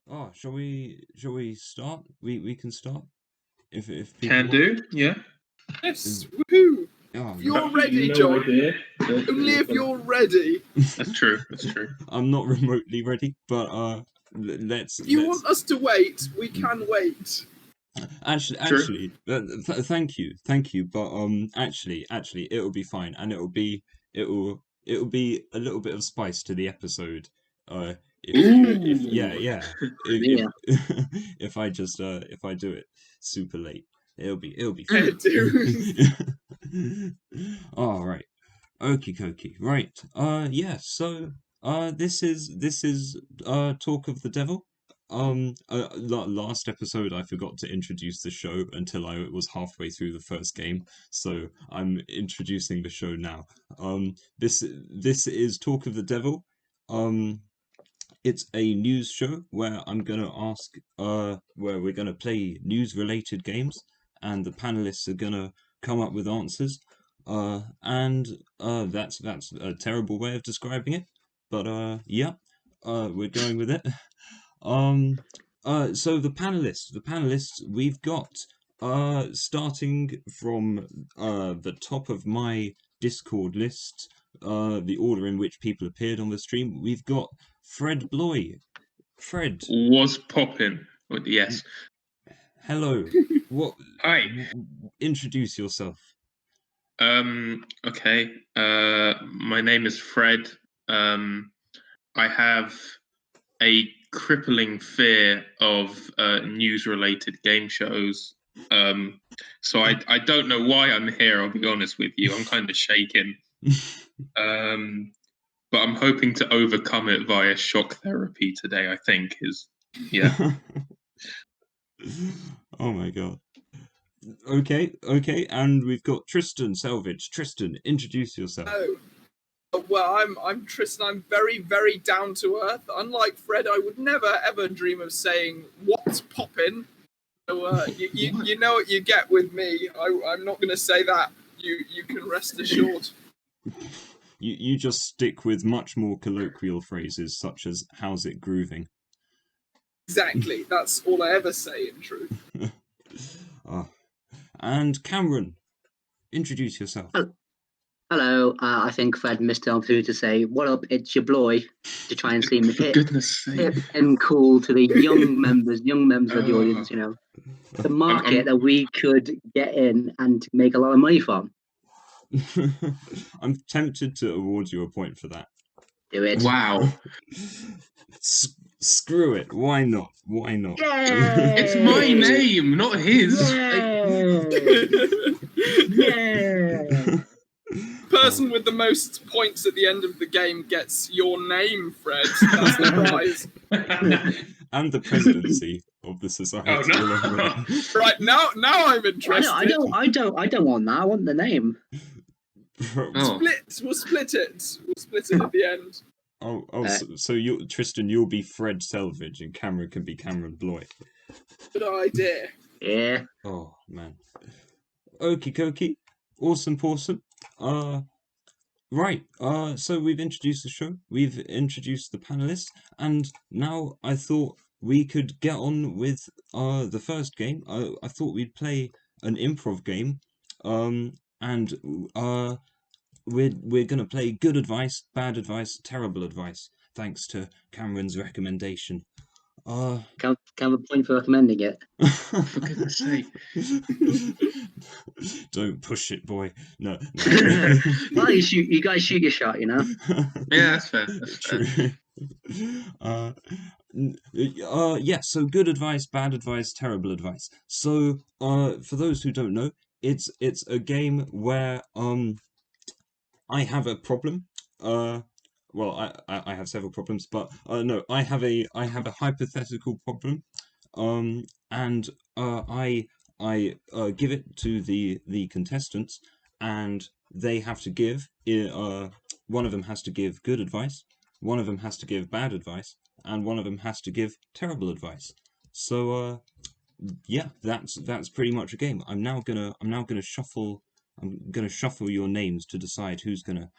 Oh, shall we start? We can start if people Can want. do, yeah. Yes, woohoo! Oh, If you're man. ready, No John. idea. Only if you're ready. That's true. That's true. I'm not remotely ready, but let's If you let's want us to wait, we can wait. actually True. actually thank you, but actually it'll be fine, and it'll be a little bit of spice to the episode. If Ooh. if Yeah. if I do it super late, it'll be Yeah, fine. dude. All right. Okie dokie. Right. Yeah. So, this is Talk of the Devil. Last episode I forgot to introduce the show until I was halfway through the first game, so I'm introducing the show now. This is Talk of the Devil. Um, it's a news show where I'm gonna ask, where we're gonna play news-related games, and the panelists are gonna come up with answers. And that's a terrible way of describing it, but yeah, we're going with it. Um, so the panelists we've got, starting from the top of my Discord list, the order in which people appeared on the stream, we've got Fred Bloy. Fred, Was popping. Yes. hello. What? Hi. Introduce yourself. Okay. My name is Fred. I have a crippling fear of news-related game shows. So I don't know why I'm here. I'll be honest with you. I'm kind of shaken. But I'm hoping to overcome it via shock therapy today. I think yeah. Oh my god. Okay, and we've got Tristan Selvage. Tristan, introduce yourself. Oh, well, I'm Tristan. I'm very, very down to earth. Unlike Fred, I would never ever dream of saying "what's poppin'." So you know what you get with me. I'm not going to say that. You can rest assured. You just stick with much more colloquial phrases such as "how's it grooving." Exactly. That's all I ever say. In truth. And Kamran, introduce yourself. Hello, I think Fred missed the opportunity to say, "What up, it's your Bloy," to try and seem For hip, goodness sake. and cool to the young members of the audience, the market that we could get in and make a lot of money from. I'm tempted to award you a point for that. Do it. Wow. Screw it. Why not? Why not? Yay! It's my name, not his. Yeah. Person with the most points at the end of the game gets your name, Fred. That's the prize. And the presidency of the society. Oh, no. Right now I'm interested. I don't want that. I want the name. Oh. We'll split it. We'll split it at the end. So you, Tristan, you'll be Fred Selvage, and Cameron can be Cameron Bloy. Good idea. Yeah. Oh man. Okie dokie. Awesome pawsome. Right. So we've introduced the show. We've introduced the panelists, and now I thought we could get on with the first game. I thought we'd play an improv game. And we're gonna play good advice, bad advice, terrible advice, thanks to Cameron's recommendation. Can I have a point for recommending it? For goodness sake. Don't push it, boy. No. Well, you guys shoot your shot, Yeah, that's fair. True. Yeah, so good advice, bad advice, terrible advice. So, for those who don't know, it's a game where I have a problem. Well, I have several problems, but no, I have a hypothetical problem. And I give it to the contestants, and they have to give one of them has to give good advice, one of them has to give bad advice, and one of them has to give terrible advice. So yeah, that's pretty much a game. I'm now gonna shuffle your names to decide who's gonna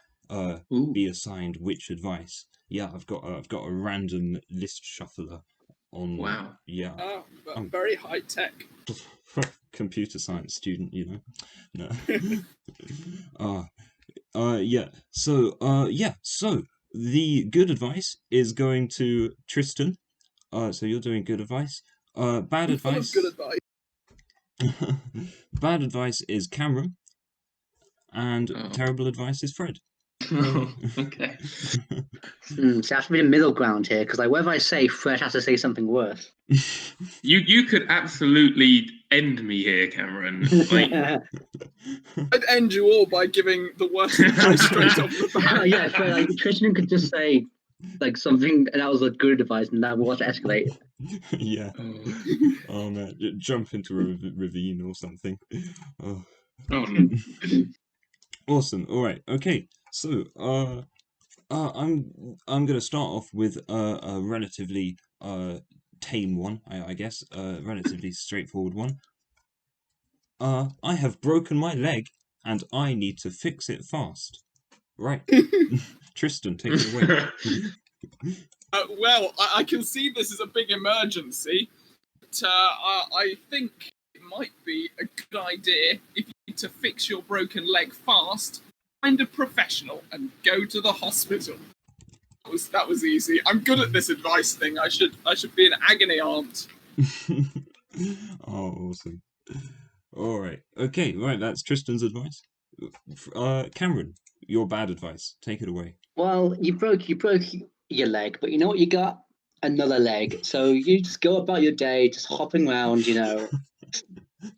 Ooh. be assigned which advice. Yeah, I've got a random list shuffler on Wow. yeah. Oh, but I'm very high tech. computer science student, No. Yeah. So, So the good advice is going to Tristan. So you're doing good advice. Bad I'm full of good advice. advice. Bad advice is Cameron, and Oh. terrible advice is Fred. Okay. So there has to be a middle ground here, because like whatever I say, Fred has to say something worse. You could absolutely end me here, Cameron. Like, I'd end you all by giving the worst advice straight off the bat. Yeah, Fred, like Tristan could just say like something, and that was a good advice, and that will watch it escalate. Yeah. Oh man, jump into a ravine or something. Oh. oh no. Awesome. All right. Okay. So, I'm gonna start off with a relatively tame one, I guess, a relatively straightforward one. I have broken my leg and I need to fix it fast. Right. Tristan, take it away. Well, I can see this is a big emergency, but I think it might be a good idea if you need to fix your broken leg fast, find a professional and go to the hospital. That was easy. I'm good at this advice thing. I should be an agony aunt. Oh, awesome. All right. Okay. Right. That's Tristan's advice. Cameron, your bad advice. Take it away. Well, you broke your leg, but you know what? You got another leg, so you just go about your day, just hopping around.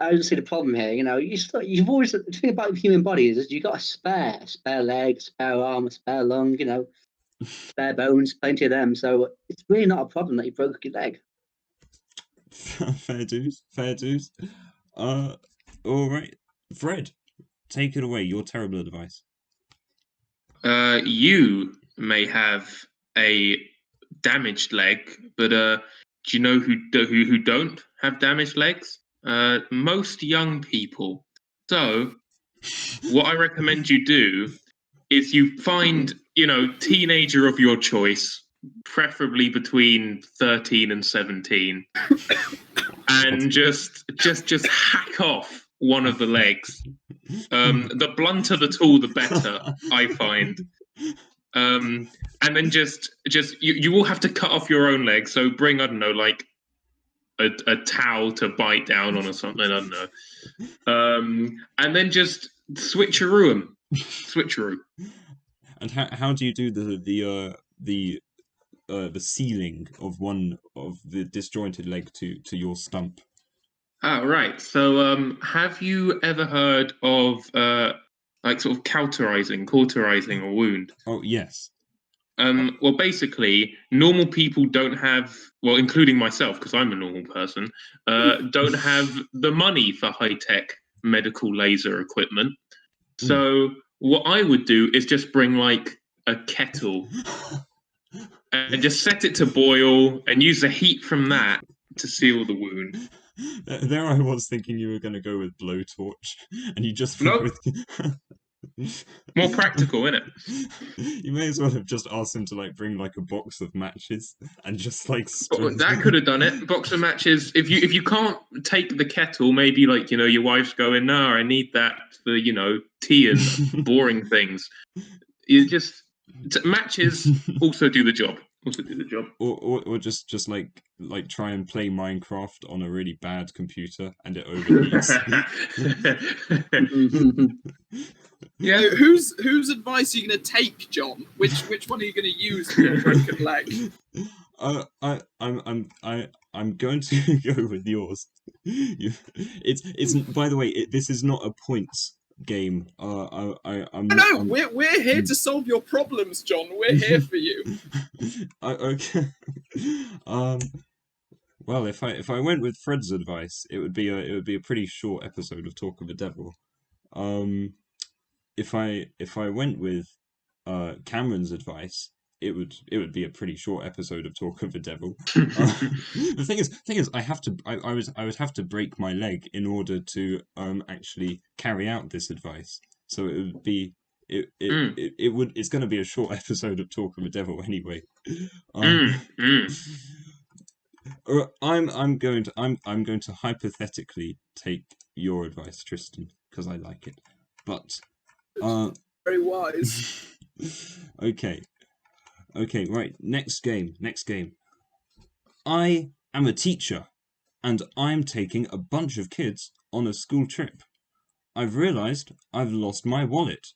I don't see the problem here. You've always the thing about the human body is you got a spare leg, a spare arm, a spare lung. Spare bones, plenty of them. So it's really not a problem that you broke your leg. Fair dues. Fair dues. All right. Fred, take it away. Your terrible advice. You may have a damaged leg, but do you know who don't have damaged legs? Most young people. So, what I recommend you do is you find, teenager of your choice, preferably between 13 and 17, and just hack off one of the legs. The blunter the tool, the better, I find. And then just you will have to cut off your own leg. So bring, I don't know, like a towel to bite down on or something. I don't know. And then just switcheroo them. Switcheroo. And how do you do the sealing of one of the disjointed leg to your stump? Ah, right. So, have you ever heard of like sort of cauterizing a wound? Oh yes. Well, basically, normal people don't have, well, including myself, because I'm a normal person, don't have the money for high-tech medical laser equipment. So what I would do is just bring like a kettle and just set it to boil and use the heat from that to seal the wound. There I was thinking you were going to go with blowtorch, and you just went Nope. with More practical, innit? You may as well have just asked him to like bring like a box of matches and just like string That could have done it. Box of matches. If you can't take the kettle, maybe like your wife's going, no, I need that for tea and boring things. You just matches also do the job. or just like try and play Minecraft on a really bad computer and it overheats. Yeah. Whose advice are you going to take, John? Which one are you going to use for your broken leg? I'm going to go with yours. It's by the way, this is not a points game. No, we're here to solve your problems, John. We're here for you. Okay. Well, if I went with Fred's advice, it would be a pretty short episode of Talk of the Devil. If I went with Cameron's advice, it would be a pretty short episode of Talk of the Devil. The thing is, I would have to break my leg in order to actually carry out this advice. So it would be it's going to be a short episode of Talk of the Devil anyway. I'm going to hypothetically take your advice, Tristan, because I like it. But Very wise. okay. Okay, right. Next game. I am a teacher, and I'm taking a bunch of kids on a school trip. I've realized I've lost my wallet,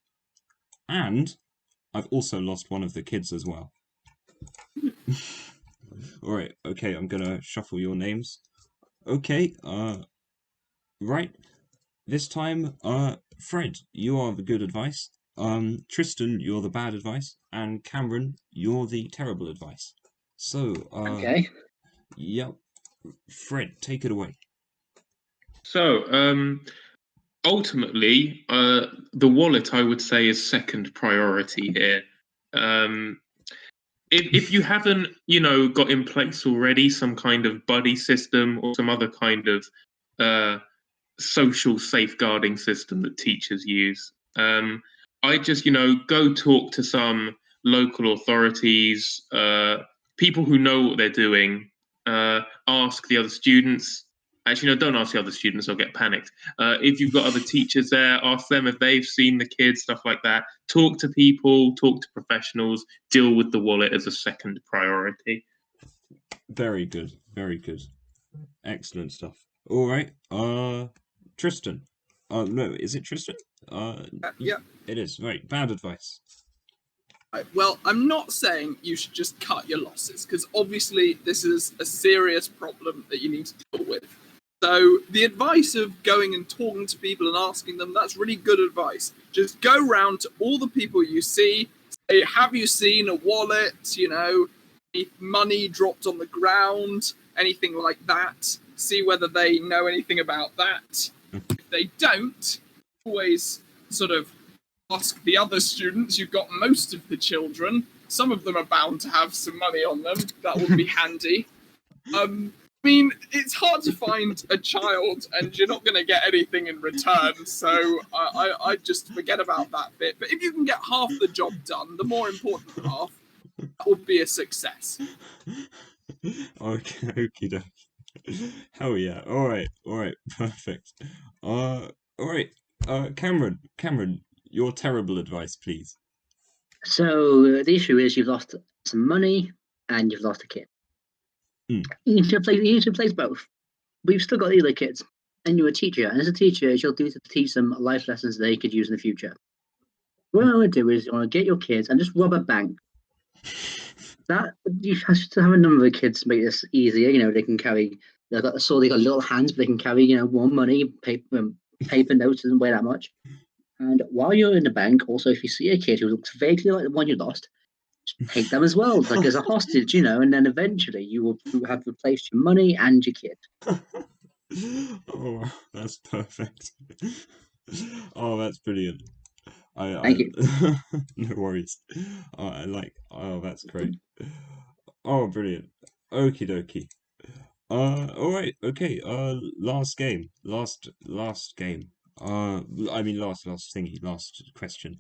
and I've also lost one of the kids as well. Alright, okay, I'm gonna shuffle your names. Okay, right. This time, Fred, you are the good advice. Tristan, you're the bad advice, and Cameron, you're the terrible advice. So, Okay. yep. Fred, take it away. So, ultimately, the wallet, I would say, is second priority here. If you haven't, got in place already some kind of buddy system or some other kind of social safeguarding system that teachers use, I just, go talk to some local authorities, people who know what they're doing, ask the other students. Actually, no, don't ask the other students, they'll get panicked. If you've got other teachers there, ask them if they've seen the kids, stuff like that. Talk to people, talk to professionals, deal with the wallet as a second priority. Very good, very good. Excellent stuff. Alright, Tristan. No, is it Tristan? Yeah. It is, right. Bad advice. Right, well, I'm not saying you should just cut your losses, because obviously this is a serious problem that you need to deal with. So the advice of going and talking to people and asking them, that's really good advice. Just go round to all the people you see, say, have you seen a wallet, any money dropped on the ground, anything like that. See whether they know anything about that. If they don't, always sort of ask the other students. You've got most of the children. Some of them are bound to have some money on them. That would be handy. I mean, it's hard to find a child, and you're not going to get anything in return. So I just forget about that bit. But if you can get half the job done, the more important half, that would be a success. Okay, okie dokie. Hell yeah. Alright, perfect. Alright, Cameron, your terrible advice, please. So the issue is you've lost some money and you've lost a kid. Mm. You need to replace both. We've still got the other kids, and you're a teacher. And as a teacher, you'll do to teach them life lessons they could use in the future. What I want to do is I want to get your kids and just rob a bank. That you have to have a number of kids to make this easier. They can carry. They've got little hands, but they can carry more money, paper notes doesn't weigh that much. And while you're in the bank, also if you see a kid who looks vaguely like the one you lost, take them as well, like as a hostage, and then eventually you will have replaced your money and your kid. Oh, that's perfect. Oh, that's brilliant. Thank you. No worries. Oh, that's great. Oh, brilliant. Okie dokie. Alright, okay. Last game. Last game. I mean, last thingy. Last question.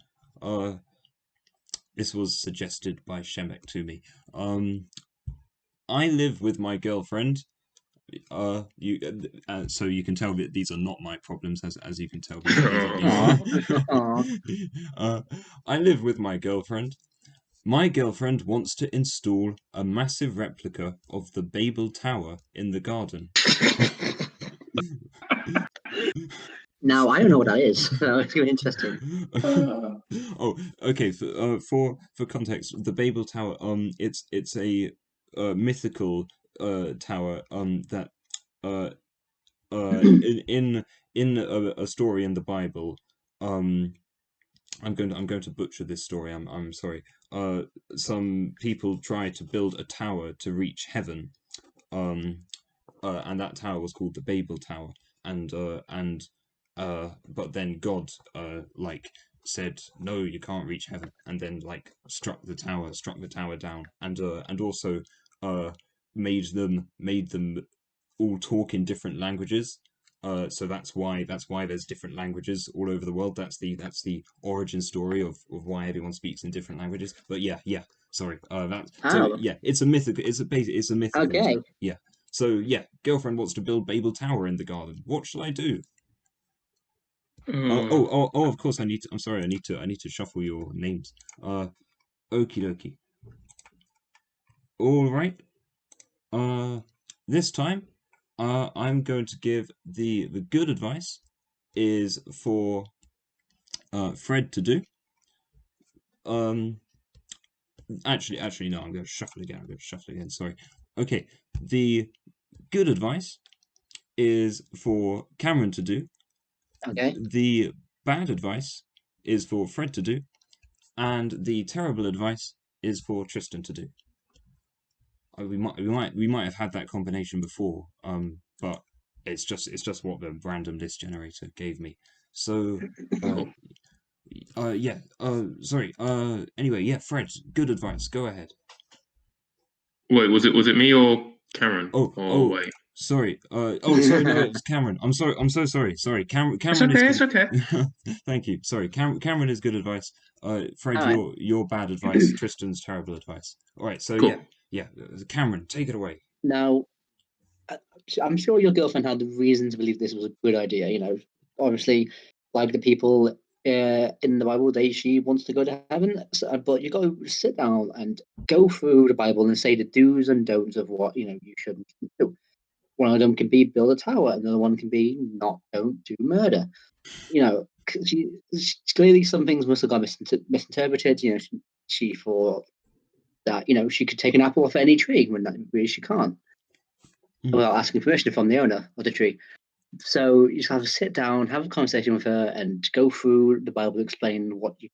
This was suggested by Shemek to me. I live with my girlfriend. So you can tell that these are not my problems, as you can tell. I live with my girlfriend. My girlfriend wants to install a massive replica of the Babel Tower in the garden. Now I don't know what that is. So it's going to be interesting. Oh, okay. For context, the Babel Tower. It's a mythical tower. That in a story in the Bible. I'm going to butcher this story. I'm sorry. Some people tried to build a tower to reach heaven. And that tower was called the Babel Tower. But then God said, no, you can't reach heaven, and then struck the tower down, and also made them all talk in different languages. So that's why there's different languages all over the world. That's the origin story of why everyone speaks in different languages. But yeah. Sorry. It's a mythical. It's a mythical. Okay. Yeah. So yeah, girlfriend wants to build Babel Tower in the garden. What shall I do? Of course, I need to. I'm sorry, I need to shuffle your names. Okie dokie. All right. This time, I'm going to give the good advice is for Fred to do. Actually, no. I'm going to shuffle again. Sorry. Okay. The good advice is for Cameron to do. Okay. The bad advice is for Fred to do, and the terrible advice is for Tristan to do. We might have had that combination before, but it's just what the random list generator gave me. So, yeah. Sorry. Anyway, yeah. Fred, good advice. Go ahead. Wait, was it me or Cameron? Oh, Wait. sorry. Sorry. No, it was Cameron. I'm sorry. I'm so sorry. Sorry. Cameron is It's good. okay. Thank you. Sorry. Cameron is good advice. Fred, All right. your bad advice. Tristan's terrible advice. All right. So Cool. yeah. Cameron, take it away. Now, I'm sure your girlfriend had the reason to believe this was a good idea. Obviously, like the people in the Bible, she wants to go to heaven. But you got to sit down and go through the Bible and say the do's and don'ts of what you shouldn't do. One of them can be build a tower, another one can be don't do murder. Clearly some things must have got misinterpreted. She thought that she could take an apple off any tree when really she can't, without asking permission from the owner of the tree. So you just have to sit down, have a conversation with her, and go through the Bible, explain what you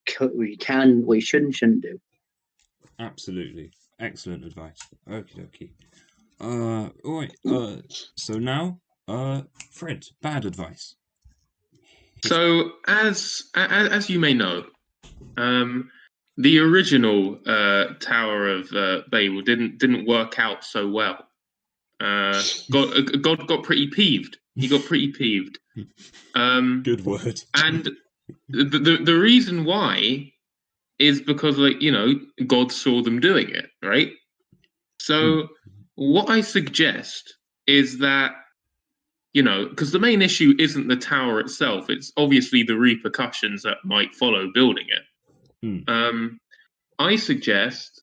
can, what you shouldn't do. Absolutely. Excellent advice. Okie dokie. All right. So now, Fred, bad advice. So as you may know, the original Tower of Babel didn't work out so well. God got pretty peeved. He got pretty peeved. Good word. And the reason why is because God saw them doing it, right? So what I suggest is that because the main issue isn't the tower itself, it's obviously the repercussions that might follow building it. I suggest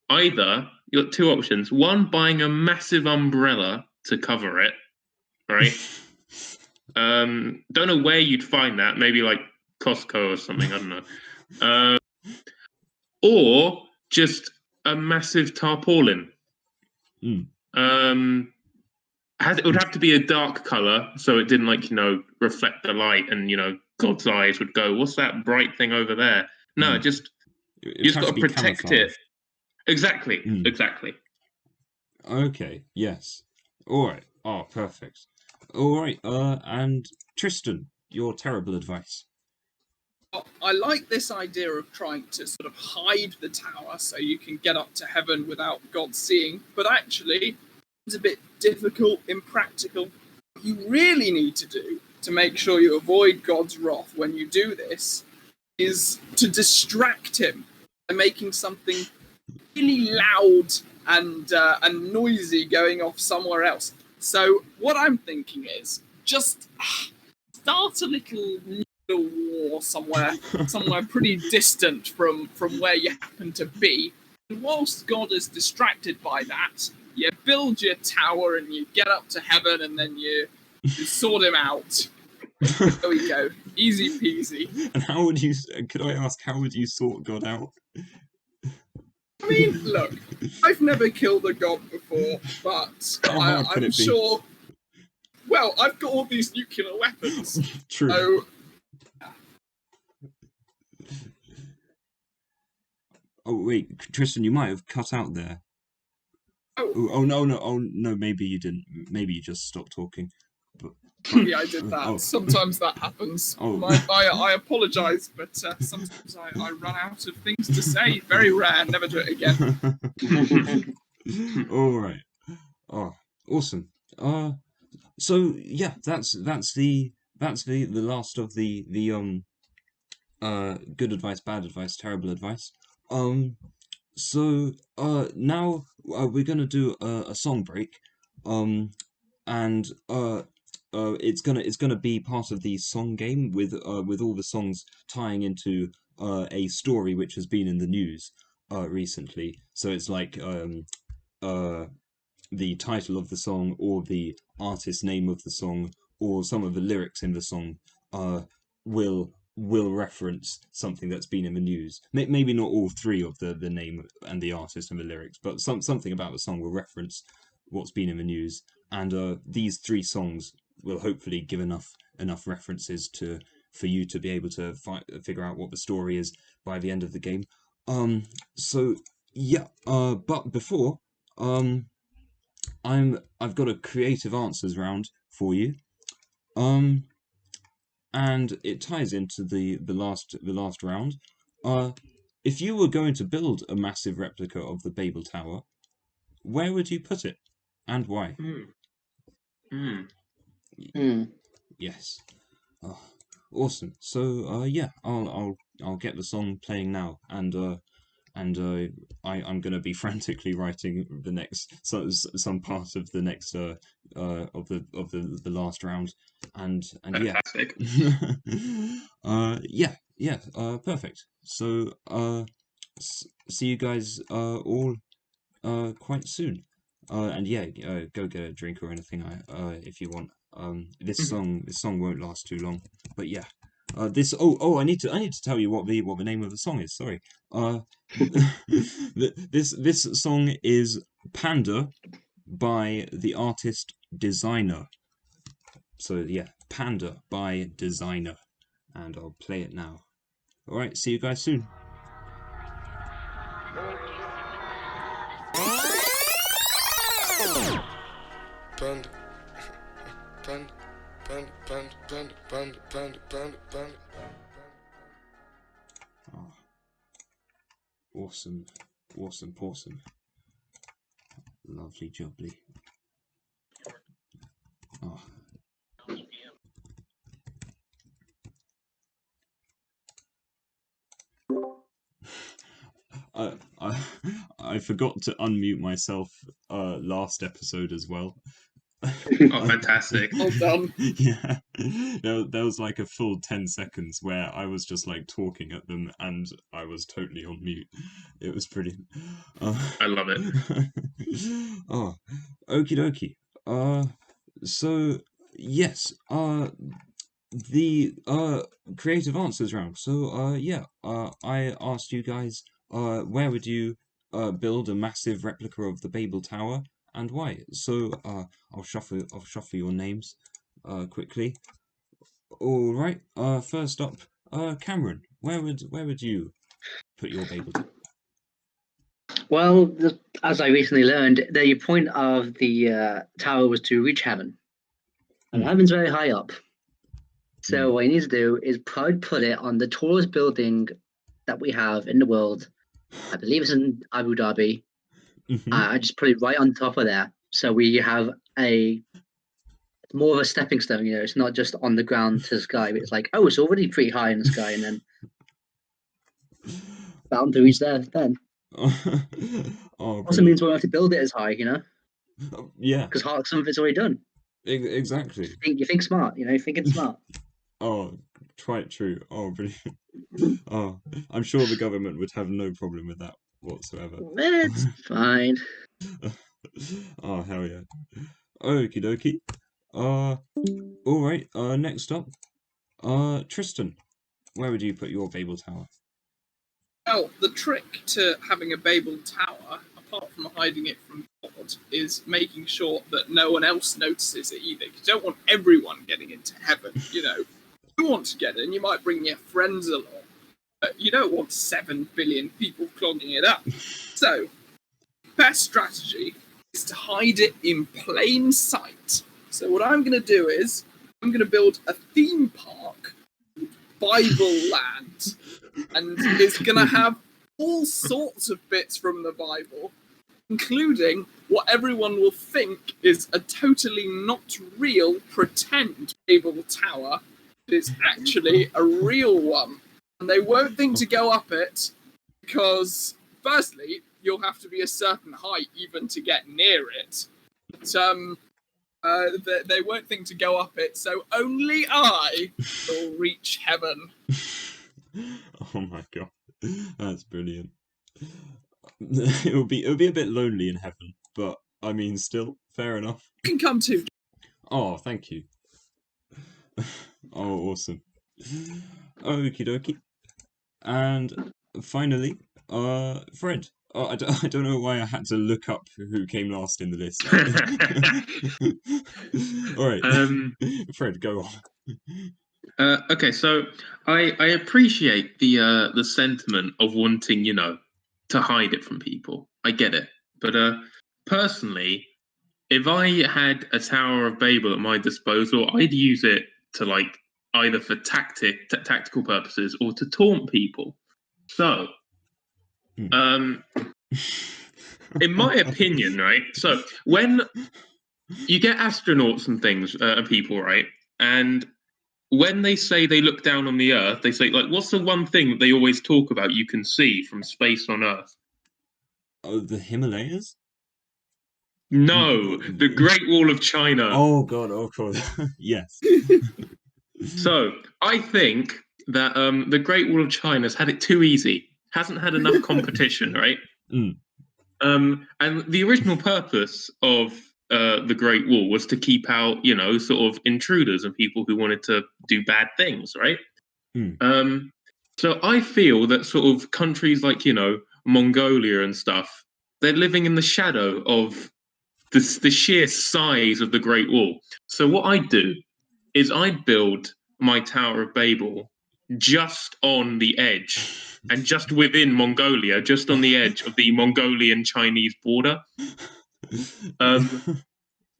either you got two options. One, buying a massive umbrella to cover it, right? Don't know where you'd find that. Maybe like Costco or something. I don't know. Or just a massive tarpaulin. It would have to be a dark color, so it didn't reflect the light, and God's eyes would go, "What's that bright thing over there?" No, you just got to protect it. Exactly. Okay. Yes. All right. Oh, perfect. All right. And Tristan, your terrible advice. I like this idea of trying to sort of hide the tower so you can get up to heaven without God seeing, but actually it's a bit difficult, impractical. What you really need to do to make sure you avoid God's wrath when you do this is to distract him by making something really loud and noisy going off somewhere else. So what I'm thinking is just start a little war somewhere pretty distant from where you happen to be. And whilst God is distracted by that, you build your tower and you get up to heaven, and then you sort him out. There we go. Easy peasy. And how would you? Could I ask, how would you sort God out? I mean, look, I've never killed a god before, but I'm sure. Well, I've got all these nuclear weapons. True. So, oh wait, Tristan, you might have cut out there. Oh no, maybe you didn't. Maybe you just stopped talking. Maybe I did that. Sometimes that happens. I apologise, but sometimes I run out of things to say. Very rare. Never do it again. All right. Oh, awesome. So yeah, that's the last of the good advice, bad advice, terrible advice. So now we're gonna do a song break. And it's gonna be part of the song game with all the songs tying into a story which has been in the news recently. So it's like uh the title of the song or the artist name of the song or some of the lyrics in the song uh will reference something that's been in the news. Maybe not all three of the name and the artist and the lyrics, but something about the song will reference what's been in the news. And these three songs will hopefully give enough references to for you to be able to figure out what the story is by the end of the game. So yeah. But before I've got a creative answers round for you. Um, and it ties into the last round. Uh, if you were going to build a massive replica of the Babel Tower, where would you put it, and why? Hmm. Hmm. Hmm. Yes. Oh, awesome. So yeah, I'll get the song playing now, and I'm gonna be frantically writing the next some part of the next of the last round, and yeah. Fantastic. Yeah, perfect. So see you guys all quite soon. And yeah, go get a drink or anything if you want. This song won't last too long, but yeah. This I need to tell you what the name of the song is. Sorry. This song is Panda by the artist Designer. So yeah, Panda by Designer, and I'll play it now. All right, see you guys soon. Panda, panda, panda, panda, panda, panda, panda, panda, panda. Oh, awesome, awesome. Lovely jubbly. Oh. I I forgot to unmute myself last episode as well. Oh, fantastic. Well done. Yeah, there was like a full 10 seconds where I was just like talking at them and I was totally on mute. It was brilliant. I love it. Oh, okie dokie. So yes, the creative answers round. So yeah, I asked you guys where would you build a massive replica of the Babel Tower and why? So I'll shuffle your names quickly. All right. First up, Cameron, where would you put your Babel Tower? Well, as I recently learned, the point of the tower was to reach heaven, and Hmm. heaven's very high up. So Hmm. what you need to do is put it on the tallest building that we have in the world. I believe it's in Abu Dhabi. Mm-hmm. I just put it right on top of there, so we have a more of a stepping stone. You know, it's not just on the ground to the sky. But it's like, oh, it's already pretty high in the sky, and then bound to reach there. Then Oh, also means brilliant. we don't have to build it as high. You know, Yeah, because some of it's already done. exactly. You think smart. You know, thinking smart. Oh, quite true. Oh, brilliant. Oh, I'm sure the government would have no problem with that whatsoever. It's fine. Oh, hell yeah. Okie dokie. Uh, all right. Next up, Tristan, where would you put your Babel Tower? Well, the trick to having a Babel Tower, apart from hiding it from God, is making sure that no one else notices it either. You don't want everyone getting into heaven, you know. You want to get in, you might bring your friends along, but you don't want 7 billion people clogging it up. So, best strategy is to hide it in plain sight. So what I'm going to do is I'm going to build a theme park, Bible Land, and it's going to have all sorts of bits from the Bible, including what everyone will think is a totally not real pretend Babel Tower. It's actually a real one. And they won't think to go up it because, firstly, you'll have to be a certain height even to get near it. But they won't think to go up it, so only I will reach heaven. Oh my god, that's brilliant. It would be a bit lonely in heaven, but I mean, still fair enough. You can come too. Oh, thank you. Oh, awesome. Okie dokie. And finally, Fred. I don't know why I had to look up who came last in the list. All right, Fred, go on. Okay, so I appreciate the sentiment of wanting, to hide it from people. I get it, but personally, if I had a Tower of Babel at my disposal, I'd use it to either for tactical purposes or to taunt people. So, in my opinion, right? So when you get astronauts and things, people, right, and when they say they look down on the Earth, they say, what's the one thing that they always talk about you can see from space on Earth? Oh, the Himalayas? No, the Great Wall of China. Oh god, of course. Yes. So, I think that the Great Wall of China's had it too easy. Hasn't had enough competition, right? And the original purpose of the Great Wall was to keep out, sort of intruders and people who wanted to do bad things, right? So I feel that sort of countries like, Mongolia and stuff, they're living in the shadow of the sheer size of the Great Wall. So what I'd do is I'd build my Tower of Babel just on the edge and just within Mongolia, just on the edge of the Mongolian-Chinese border.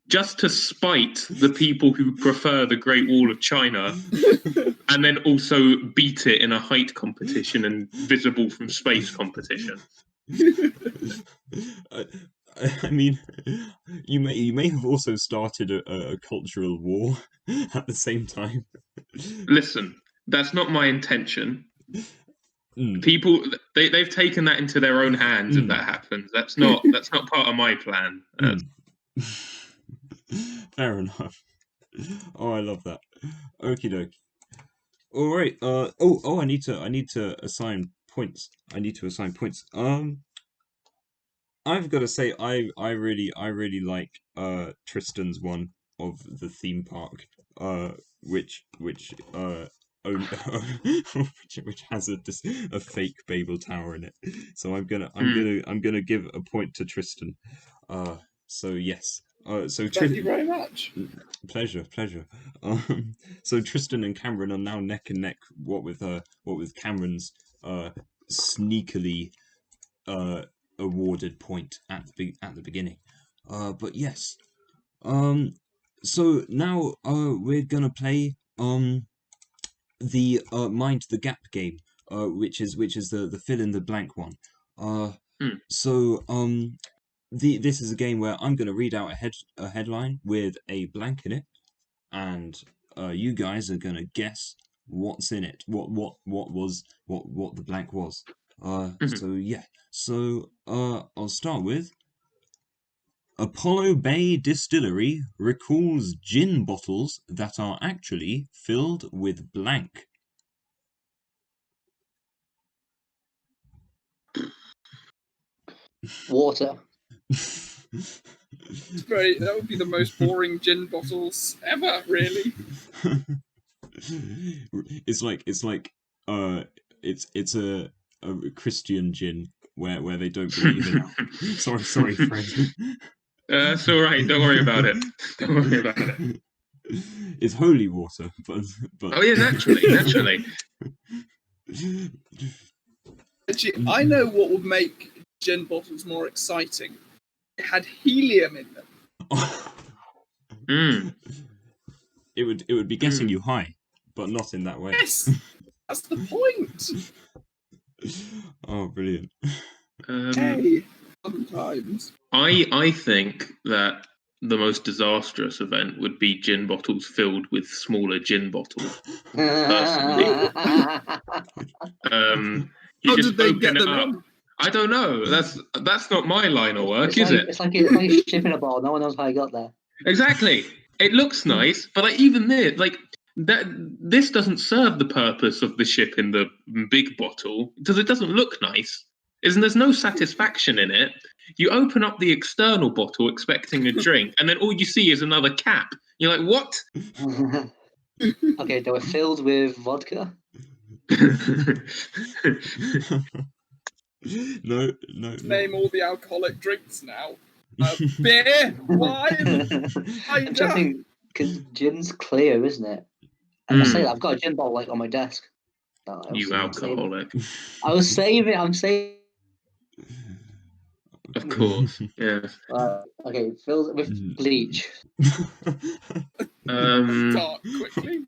Just to spite the people who prefer the Great Wall of China, and then also beat it in a height competition and visible from space competition. I mean, you may have also started a cultural war at the same time. Listen, that's not my intention. People, they've taken that into their own hands. If that happens, that's not part of my plan. Fair enough. Oh, I love that. Okie dokie. All right. Oh, I need to assign points. I've got to say, I really like Tristan's one of the theme park, which which has a fake Babel Tower in it. So I'm gonna give a point to Tristan. So yes. Thank you very much. Pleasure. So Tristan and Kamran are now neck and neck. What with Kamran's sneakily awarded point at the beginning. But yes. So now we're gonna play the Mind the Gap game, which is the fill in the blank one. So this is a game where I'm gonna read out a headline with a blank in it, and you guys are gonna guess what's in it, what the blank was. So yeah. So I'll start with Apollo Bay Distillery recalls gin bottles that are actually filled with blank. Water. That would be the most boring gin bottles ever, really. It's a Christian gin where they don't believe in. Sorry, Fred. It's all right. Don't worry about it. It's holy water, but oh yeah, naturally. Actually, I know what would make gin bottles more exciting. It had helium in them. It would be getting you high, but not in that way. Yes, that's the point. Oh, brilliant. Hey, sometimes. I think that the most disastrous event would be gin bottles filled with smaller gin bottles. Personally, How did they get them in? I don't know. That's not my line of work, It's is like, it? it's like shipping a ball. No one knows how I got there. Exactly. It looks nice, but like even there, like that, this doesn't serve the purpose of the ship in the big bottle because it doesn't look nice. There's no satisfaction in it. You open up the external bottle expecting a drink, and then all you see is another cap. You're like, what? Okay, they were filled with vodka. No. Name all the alcoholic drinks now. Beer, wine, I'm cider. think because gin's clear, isn't it? And I say that I've got a gin bottle like on my desk. You alcoholic. I was saving. I'm saving. Of course, yes. Okay, filled with bleach. Start quickly.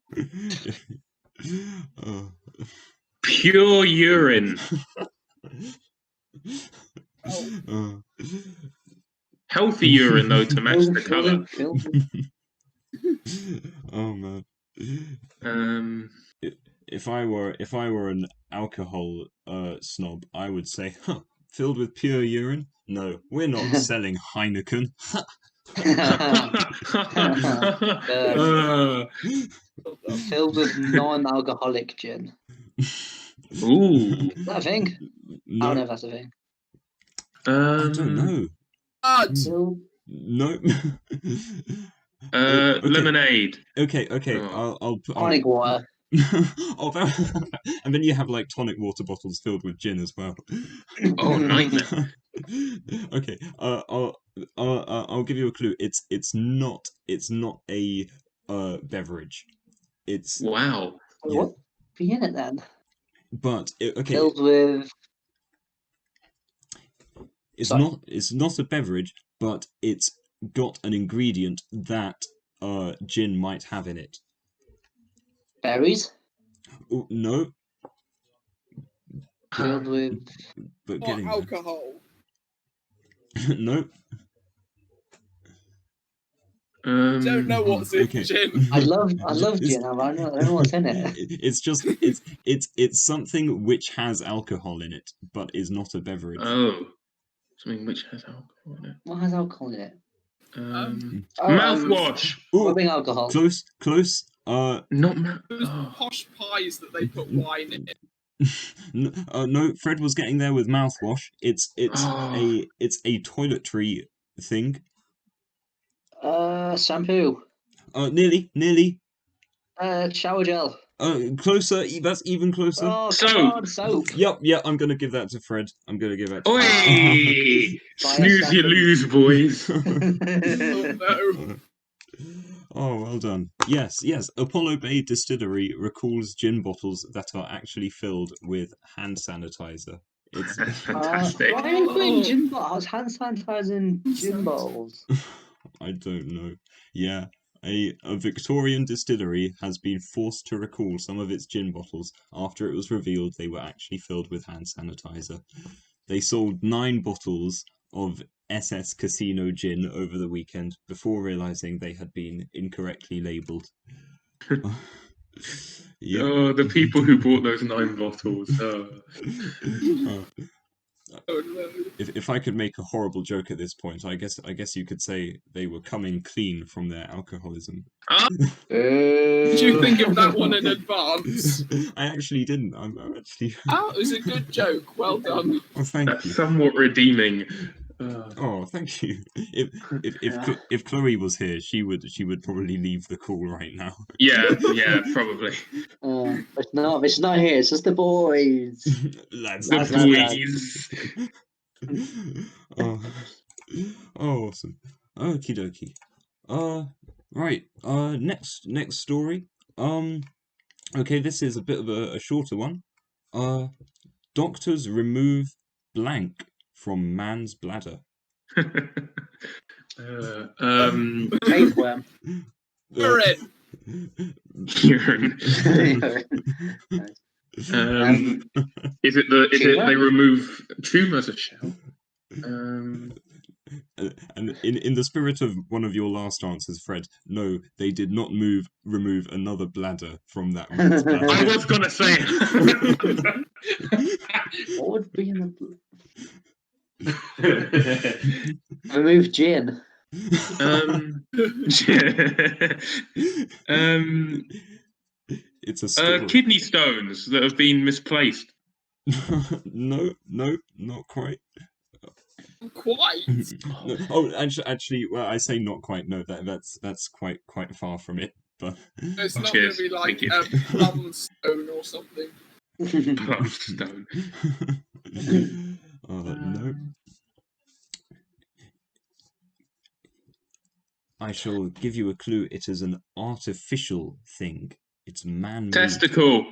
Pure urine. Healthy urine though to match the colour. Oh man. If I were an alcohol snob, I would say, filled with pure urine? No, we're not selling Heineken. Filled with non-alcoholic gin. Ooh. Is that a thing? No, I don't know if that's a thing. I don't know. No. Okay. Lemonade. Okay. Oh. I'll put Tonic water. And then you have like tonic water bottles filled with gin as well. Oh, nightmare. Okay. I'll give you a clue. It's not a beverage. It's Wow. What be in it then? But okay. Filled with. It's Sorry. not a beverage, but it's got an ingredient that gin might have in it. Berries. Oh, no. Filled with. But Or getting alcohol. No. Don't know what's in Okay. gin. I love It's- gin. I don't know what's in it. It's just it's something which has alcohol in it, but is not a beverage. Oh. Something which has alcohol in it. What has alcohol in it? Mouthwash. Ooh, Rubbing alcohol. close. Not Those posh pies that they put wine in. No. Fred was getting there with mouthwash. It's Oh. a toiletry thing. Shampoo. Nearly. Shower gel. Closer. That's even closer. Oh, Soap. come on, soap. Yep. I'm gonna give that to Fred. I'm gonna give that to Oi! Snooze you lose, boys. Oh no. Oh, well done. Yes. Apollo Bay Distillery recalls gin bottles that are actually filled with hand sanitizer. It's Fantastic. Why are you putting gin bottles, hand sanitizer in gin bottles? I don't know. Yeah. A Victorian distillery has been forced to recall some of its gin bottles after it was revealed they were actually filled with hand sanitizer. They sold 9 bottles of SS Casino gin over the weekend before realizing they had been incorrectly labeled. Yeah. Oh, the people who bought those 9 bottles. Oh no. If I could make a horrible joke at this point, I guess you could say they were coming clean from their alcoholism. Did you think of that one in advance? I actually didn't. I'm actually. Oh, it was a good joke. Well done. Oh, thank That's you. somewhat redeeming. Oh, thank you. If Chloe was here, she would probably leave the call right now. Yeah, probably. It's not here. It's just the boys. Lads, The boys. Oh, awesome. Okie dokie. Right. Next story. Okay, this is a bit of a shorter one. Doctors remove blank from man's bladder. Tapeworm. We're in. Urine. Is it they remove tumours of shell? And in the spirit of one of your last answers, Fred, no, they did not remove another bladder from that man's bladder. I was gonna say. What would be in the? Remove gin. It's a story. Kidney stones that have been misplaced. No, not quite. Quite. No. Oh, actually, well, I say not quite. No, that's quite far from it. But It's not going Cheers. to be like Thank you. a plum stone or something. Plum stone. No. I shall give you a clue. It is an artificial thing. It's man-made. Testicle.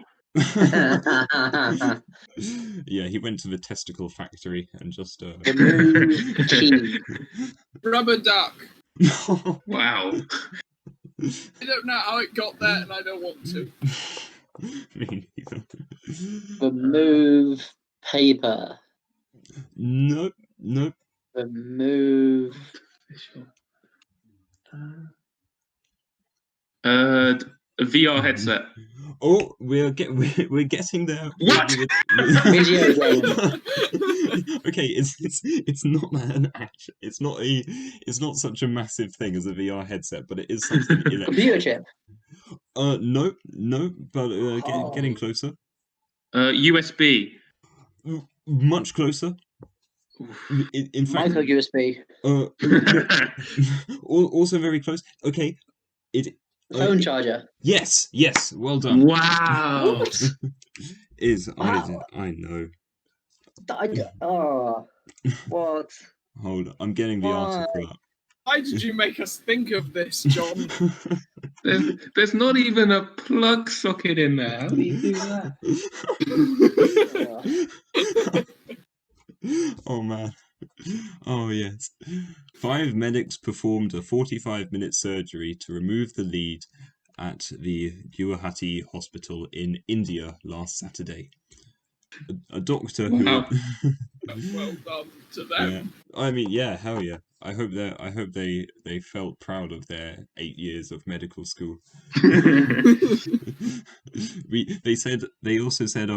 Yeah, he went to the testicle factory and just Remove cheese. Rubber duck. Wow. I don't know how it got there, and I don't want to. Me neither. Remove paper. Nope. Remove. A VR headset. Oh, we're getting there. What? Video game. Okay, it's not an action. It's not such a massive thing as a VR headset, but it is something Computer chip. No, but getting closer. USB. Much closer. In fact, Micro USB. also very close. Okay, Phone charger. Yes, well done. Wow. Wow. I know. What? Hold on, I'm getting the article up. Why did you make us think of this, John? There's not even a plug socket in there. How do you do that? Oh man. Oh yes. 5 medics performed a 45-minute surgery to remove the lead at the Guwahati hospital in India last Saturday. A doctor who Wow. Well done to them. yeah. I mean, yeah, hell yeah. I hope they felt proud of their 8 years of medical school. They also said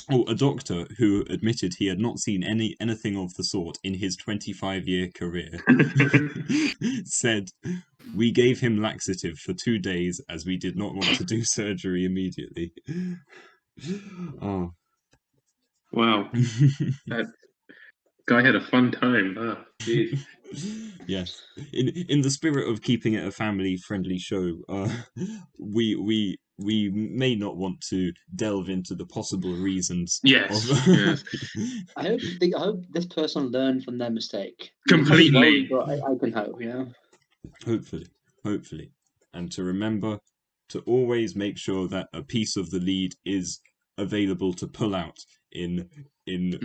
a doctor who admitted he had not seen anything of the sort in his 25-year career said, "We gave him laxative for 2 days as we did not want to do surgery immediately." Oh. Wow. That guy had a fun time. Oh, jeez. Yes. In the spirit of keeping it a family-friendly show, we may not want to delve into the possible reasons. Yes. Yes. I hope this person learned from their mistake. Completely. Well, but I can hope, Hopefully, and to remember to always make sure that a piece of the lead is available to pull out in in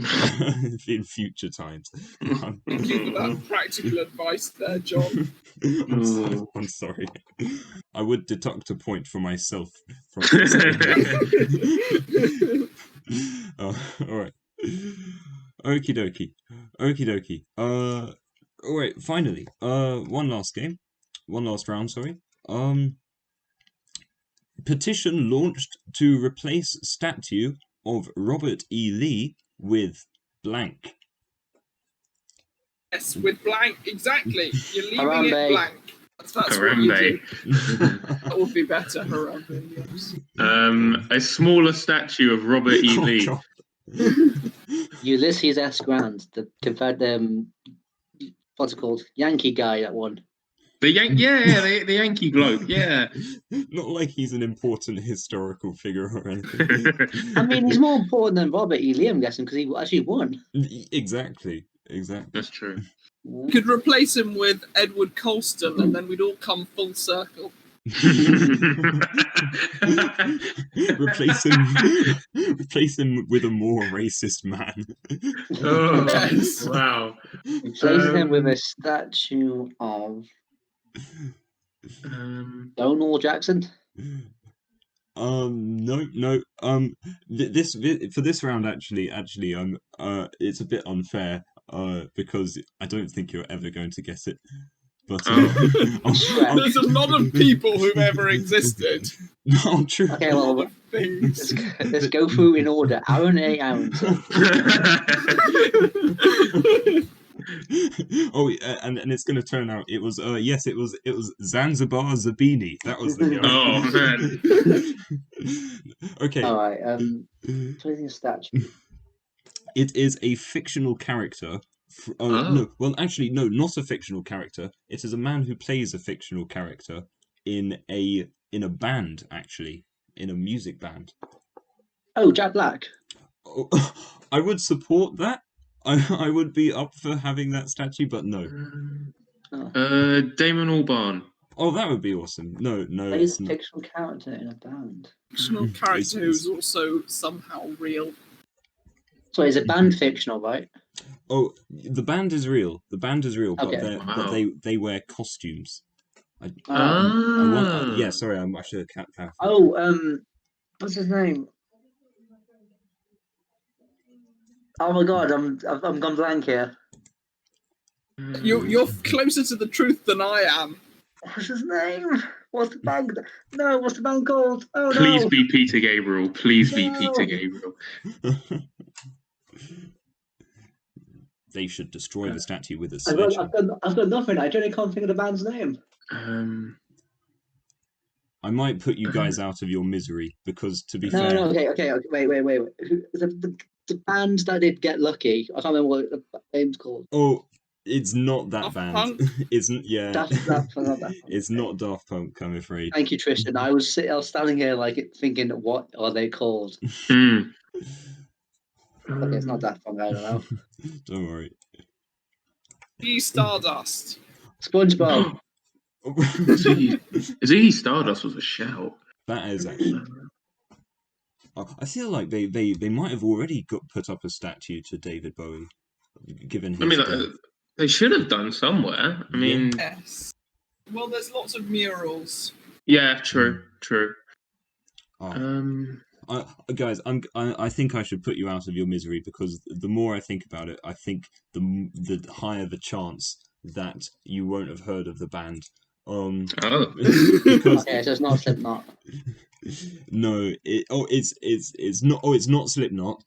future times. Thank you for that practical advice there, John. I'm sorry. I would deduct a point for myself from all right. Okie dokie. All right. Finally, one last round. Sorry. Petition launched to replace statue of Robert E. Lee with blank. Yes, with blank, exactly. You're leaving Harambe. it blank. That's what you do. That would be better, Harambe, yes. A smaller statue of Robert E. Lee. God. Ulysses S. Grant, the what's it called? Yankee guy that won. The Yankee bloke, yeah. Not like he's an important historical figure or anything. I mean, he's more important than Robert E. Lee, I'm guessing, because he actually won. Exactly. That's true. You could replace him with Edward Colston, and then we'd all come full circle. Replace him with a more racist man. Oh, Yes. wow. Replace him with a statue of Stonewall Jackson. No. This for this round actually, it's a bit unfair. Because I don't think you're ever going to get it. But There's a lot of people who've ever existed. Oh, true. Okay, well, Things. let's go through in order. Aaron A. Aronson. Oh, and it's going to turn out it was yes, it was Zanzibar Zabini. That was the guy. man. Okay. All right. Choosing a statue. It is a fictional character. Oh. No, well, actually, no, not a fictional character. It is a man who plays a fictional character in a band, actually, in a music band. Oh, Jack Black. Oh, I would support that. I would be up for having that statue, but no. Damon Albarn. Oh, that would be awesome. No, Plays it's a not. fictional character in a band. Fictional character who's also somehow real. So is a band fictional, right? Oh, the band is real. The band is real, but Okay. they wear costumes. Ah. Yeah, sorry, I should have clarified. Oh, what's his name? Oh my god, I'm gone blank here. You're closer to the truth than I am. What's his name? What's the band? No, what's the band called? Oh no! Please be Peter Gabriel. Please be No. Peter Gabriel. They should destroy the statue with a I've got, sledgehammer. I've got nothing. I don't can't think of the band's name. I might put you guys out of your misery because, to be No, fair, no, okay. Wait. The band that did Get Lucky. I can't remember what the name's called. oh, it's not that Daft band. Punk? Isn't yeah? Not Daft Punk. It's not Daft Punk. I'm afraid. Thank you, Tristan. I was standing here like thinking, what are they called? Hmm. Okay, it's not Daft Punk. I don't know. Don't worry. Stardust. SpongeBob. Ziggy Stardust was a shout. That is actually. I feel like they might have already put up a statue to David Bowie, given his. I mean, death. they should have done somewhere. I mean, Yes. Well, there's lots of murals. yeah, true. Guys, I think I should put you out of your misery because the more I think about it, I think the higher the chance that you won't have heard of the band. Because Okay, so it's not Slipknot. no, it's not. Oh, it's not Slipknot,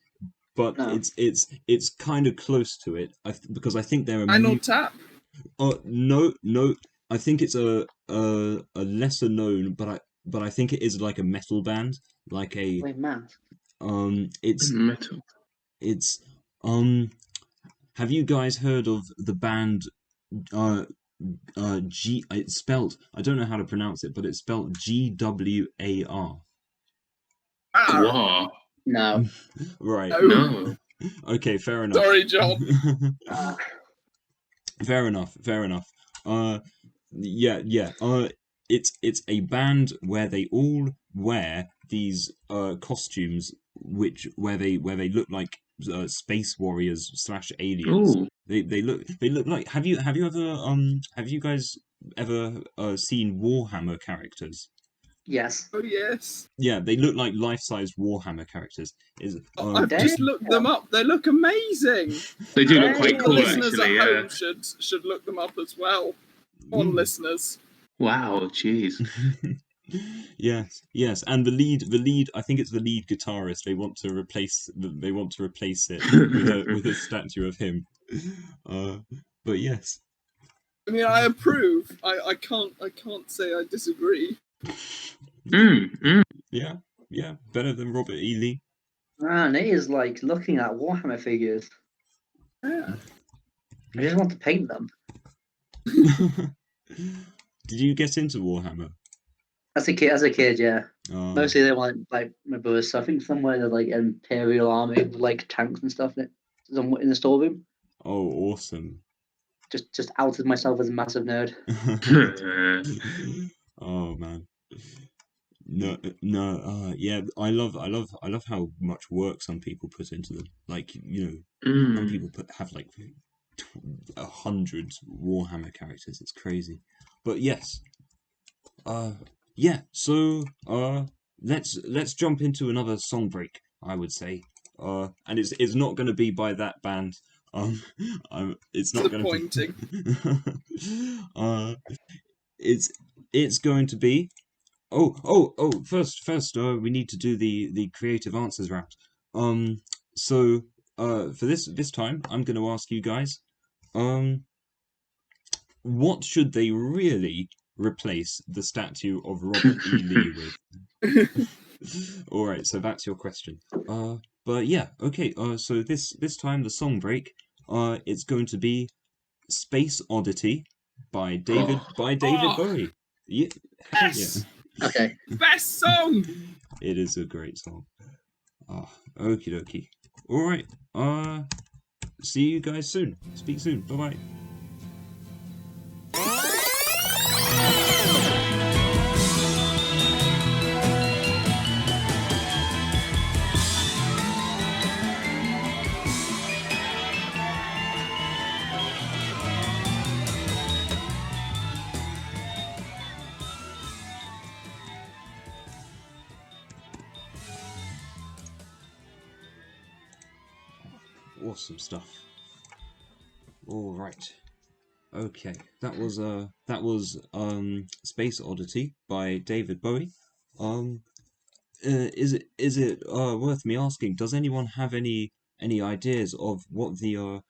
but No. it's kind of close to it. Because I think they're a. Final Tap. Oh no, I think it's a lesser known, but I think it is like a metal band, like a Wait, Matt. it's Metal. it's have you guys heard of the band G it's spelled I don't know how to pronounce it, but it's spelled GWAR. Wow. No. Right. No. Okay, fair enough. Sorry, John. Fair enough. Yeah. It's a band where they all wear these costumes, where they look like space warriors / aliens. Ooh. They look like. Have you guys ever seen Warhammer characters? Yes. Oh, yes. Yeah, they look like life-size Warhammer characters. I've just looked them up. They look amazing. They do look All quite the cool, listeners actually. at Yeah. home should look them up as well. On listeners. Wow. Jeez. Yes, and the lead. I think it's the lead guitarist. They want to replace it with a statue of him. But yes. I mean, I approve. I can't say I disagree. Yeah, better than Robert E. Lee. Man, it is like looking at Warhammer figures. Yeah. I just want to paint them. Did you get into Warhammer? As a kid, yeah. Oh. Mostly they want like my brother's stuff. I think somewhere they're like Imperial Army with like tanks and stuff in the storeroom. Oh, awesome. Just outed myself as a massive nerd. Oh man. No. Yeah. I love how much work some people put into them. Like, some people have like 100 Warhammer characters. It's crazy. But yes. Yeah. So let's jump into another song break, I would say. And it's not going to be by that band. It's not going to be. It's going to be First, we need to do the creative answers round. So, for this time, I'm going to ask you guys, what should they really replace the statue of Robert E. Lee with? All right, so that's your question. But yeah, okay. So this time the song break, it's going to be Space Oddity by David Oh. Bowie. Yeah, hell yeah. Yes! Okay. Best song! It is a great song. Okie dokie. All right. See you guys soon. Speak soon. Bye bye. Awesome stuff. All right. Okay, that was Space Oddity by David Bowie. Is it worth me asking? Does anyone have any ideas of what the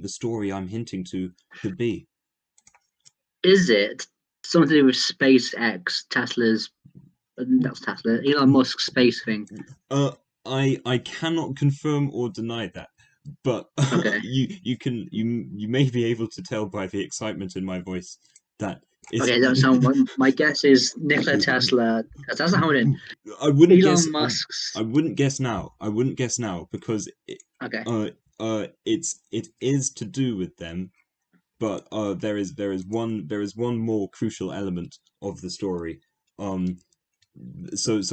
story I'm hinting to could be? Is it something to do with SpaceX, Tesla's? That's Tesla. Elon Musk's space thing. I cannot confirm or deny that, but Okay. you may be able to tell by the excitement in my voice that it's... Okay, that's sound. My guess is Nikola Tesla. That's not how it is. I wouldn't Elon guess. Musk's. I wouldn't guess now. I wouldn't guess now because Okay. it is to do with them, but there is one more crucial element of the story. So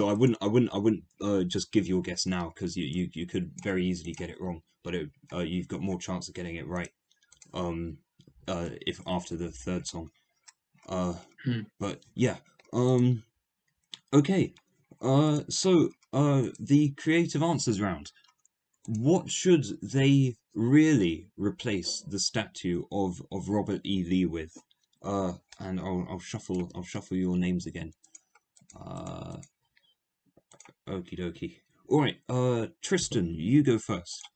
I wouldn't just give your guess now because you could very easily get it wrong, but you've got more chance of getting it right. If after the third song. But yeah. Okay. So the creative answers round. What should they really replace the statue of Robert E. Lee with? And I'll shuffle your names again. Okie dokie. All right. Tristan, you go first.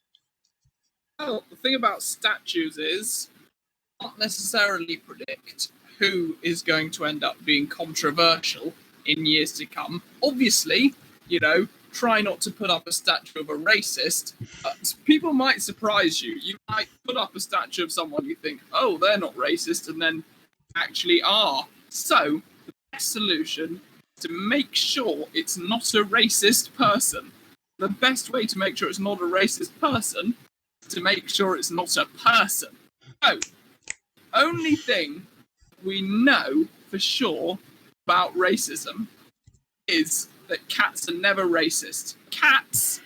Well, the thing about statues is, not necessarily predict who is going to end up being controversial in years to come. Obviously, try not to put up a statue of a racist, but people might surprise you. You might put up a statue of someone you think, oh, they're not racist, and then actually are. So, the best solution is to make sure it's not a racist person. The best way to make sure it's not a racist person is to make sure it's not a person. So, only thing we know for sure about racism is that cats are never racist. Cats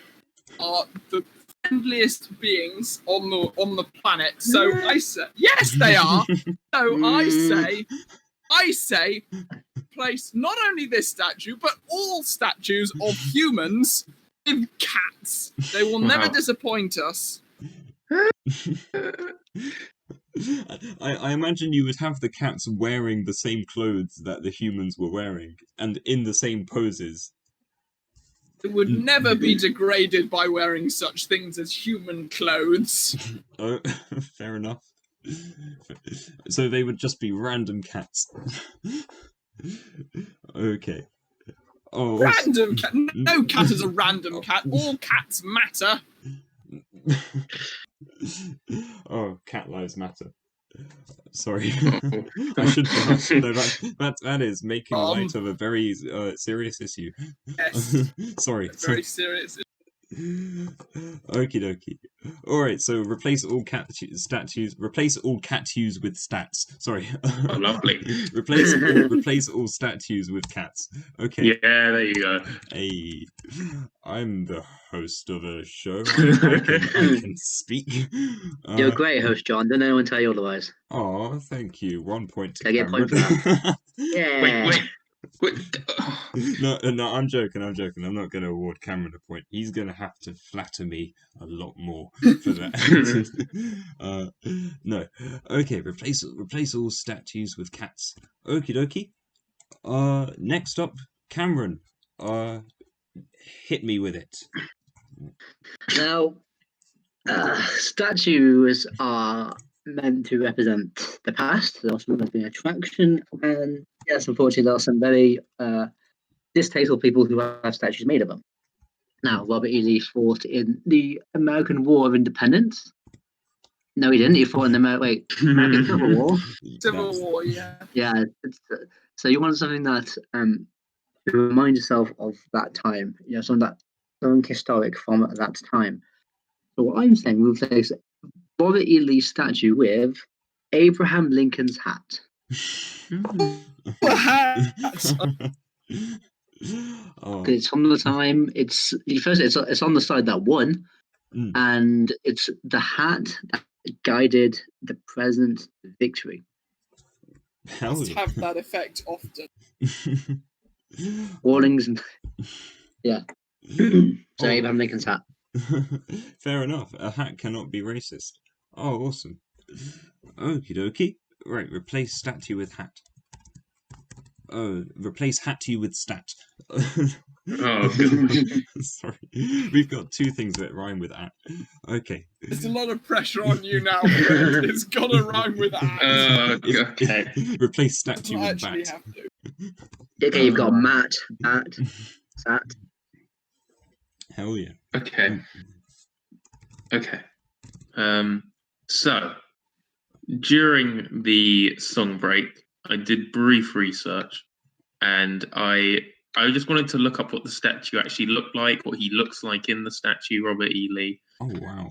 are the friendliest beings on the planet. So I say, yes, they are. So I say, place not only this statue but all statues of humans with cats. They will never disappoint us. I imagine you would have the cats wearing the same clothes that the humans were wearing, and in the same poses. It would never be degraded by wearing such things as human clothes. Oh, fair enough. So they would just be random cats. Okay. Oh, Random cat? No cat is a random cat. All cats matter. Oh, cat lives matter. Sorry, I should know that is making light of a very serious issue. Yes. Sorry. Very serious. Okie dokie. All right, so replace all statues. Replace all catues with stats. Sorry. Oh, lovely. replace all statues with cats. Okay. Yeah, there you go. Hey, I'm the host of a show. I can speak. You're a great host, John. Don't anyone tell you otherwise. Oh, thank you. 1 point to Can I get a Kamran. point for that? Yeah. Wait. No, I'm joking. I'm not going to award Cameron a point. He's going to have to flatter me a lot more for that. No. Okay, replace all statues with cats. Okie dokie. Next up, Cameron, hit me with it. Now, statues are meant to represent the past. They're also meant to be an attraction, and yes, unfortunately, there are some very distasteful people who have statues made of them. Now, Robert E. Lee fought in the American War of Independence. No, he didn't. He fought in the American Civil War. Civil War, yeah. Yeah. So you want something that to remind yourself of that time. Something historic from that time. So what I'm saying, we'll replace Robert E. Lee's statue with Abraham Lincoln's hat. Perhaps. Oh, It's from the time. It's on the side that won, and it's the hat that guided the president's victory. hell Must yeah. have that effect often. Warnings and yeah. So Oh. Abraham Lincoln's hat. Fair enough. A hat cannot be racist. Oh, awesome. Okie dokie. Right, replace statue with hat. Oh, replace hat you with stat. Oh, good. Sorry. We've got two things that rhyme with at. Okay. There's a lot of pressure on you now, Fred. It's got to rhyme with that. Okay. Replace statue I with actually bat. have to. Okay, you've got Matt, Bat, Sat. Hell yeah. Okay. So during the song break, I did brief research, and I just wanted to look up what the statue actually looked like, what he looks like in the statue, Robert E. Lee. Oh wow.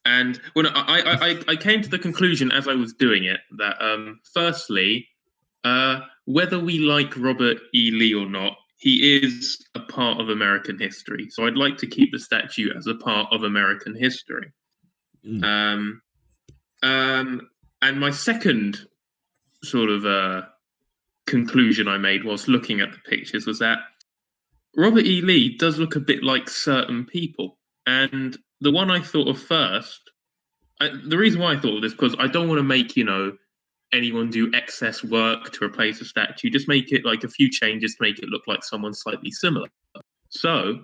And when I came to the conclusion as I was doing it that firstly, whether we like Robert E. Lee or not, he is a part of American history. So I'd like to keep the statue as a part of American history. And my second sort of conclusion I made whilst looking at the pictures was that Robert E. Lee does look a bit like certain people. And the one I thought of first, the reason why I thought of this, because I don't want to make, anyone do excess work to replace a statue. Just make it like a few changes to make it look like someone slightly similar. So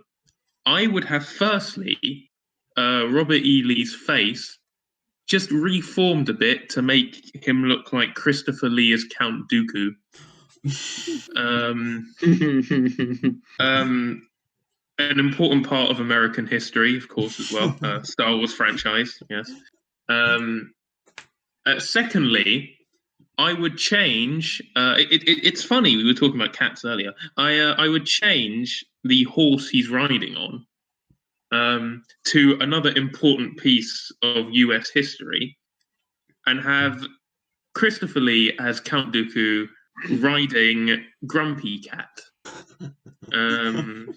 I would have firstly Robert E. Lee's face just reformed a bit to make him look like Christopher Lee as Count Dooku. An important part of American history, of course, as well. Star Wars franchise, yes. Secondly, I would change. It's funny, we were talking about cats earlier. I would change the horse he's riding on to another important piece of US history, and have Christopher Lee as Count Dooku riding Grumpy Cat. And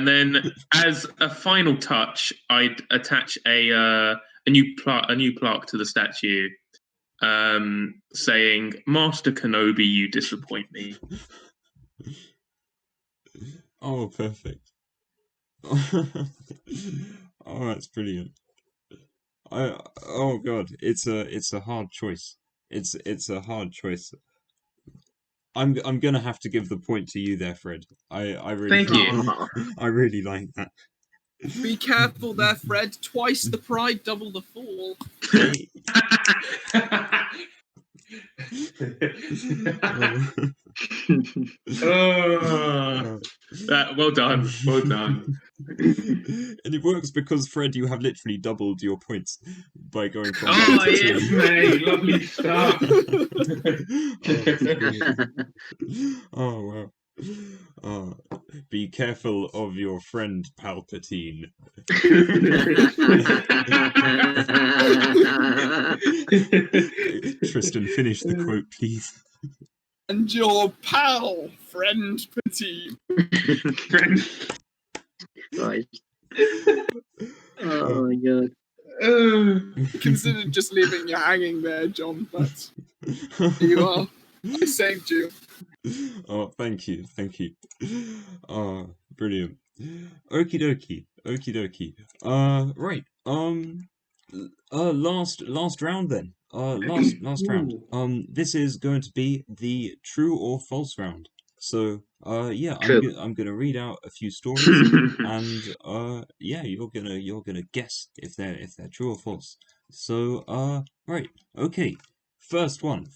then, as a final touch, I'd attach a new plaque to the statue, saying, "Master Kenobi, you disappoint me." Oh, perfect. Oh, that's brilliant. Oh god, it's a hard choice. It's a hard choice. I'm gonna have to give the point to you there, Fred. I really Thank you. I really like that. Be careful there, Fred. Twice the pride, double the fall. Well done. And it works because, Fred, you have literally doubled your points by going from Oh, 1 to 2. yes, mate. Lovely stuff. Oh, wow. Oh, be careful of your friend Palpatine. Tristan, finish the quote, please. And your pal, friend Patine. Right. Oh my god. Considered just leaving you hanging there, John, but here you are. I saved you. Oh, thank you. Oh, brilliant. Okie dokie. Right. Last round then. Last round. This is going to be the true or false round. So, yeah, True. I'm gonna read out a few stories, and yeah, you're gonna guess if they're true or false. So, right, okay, first one.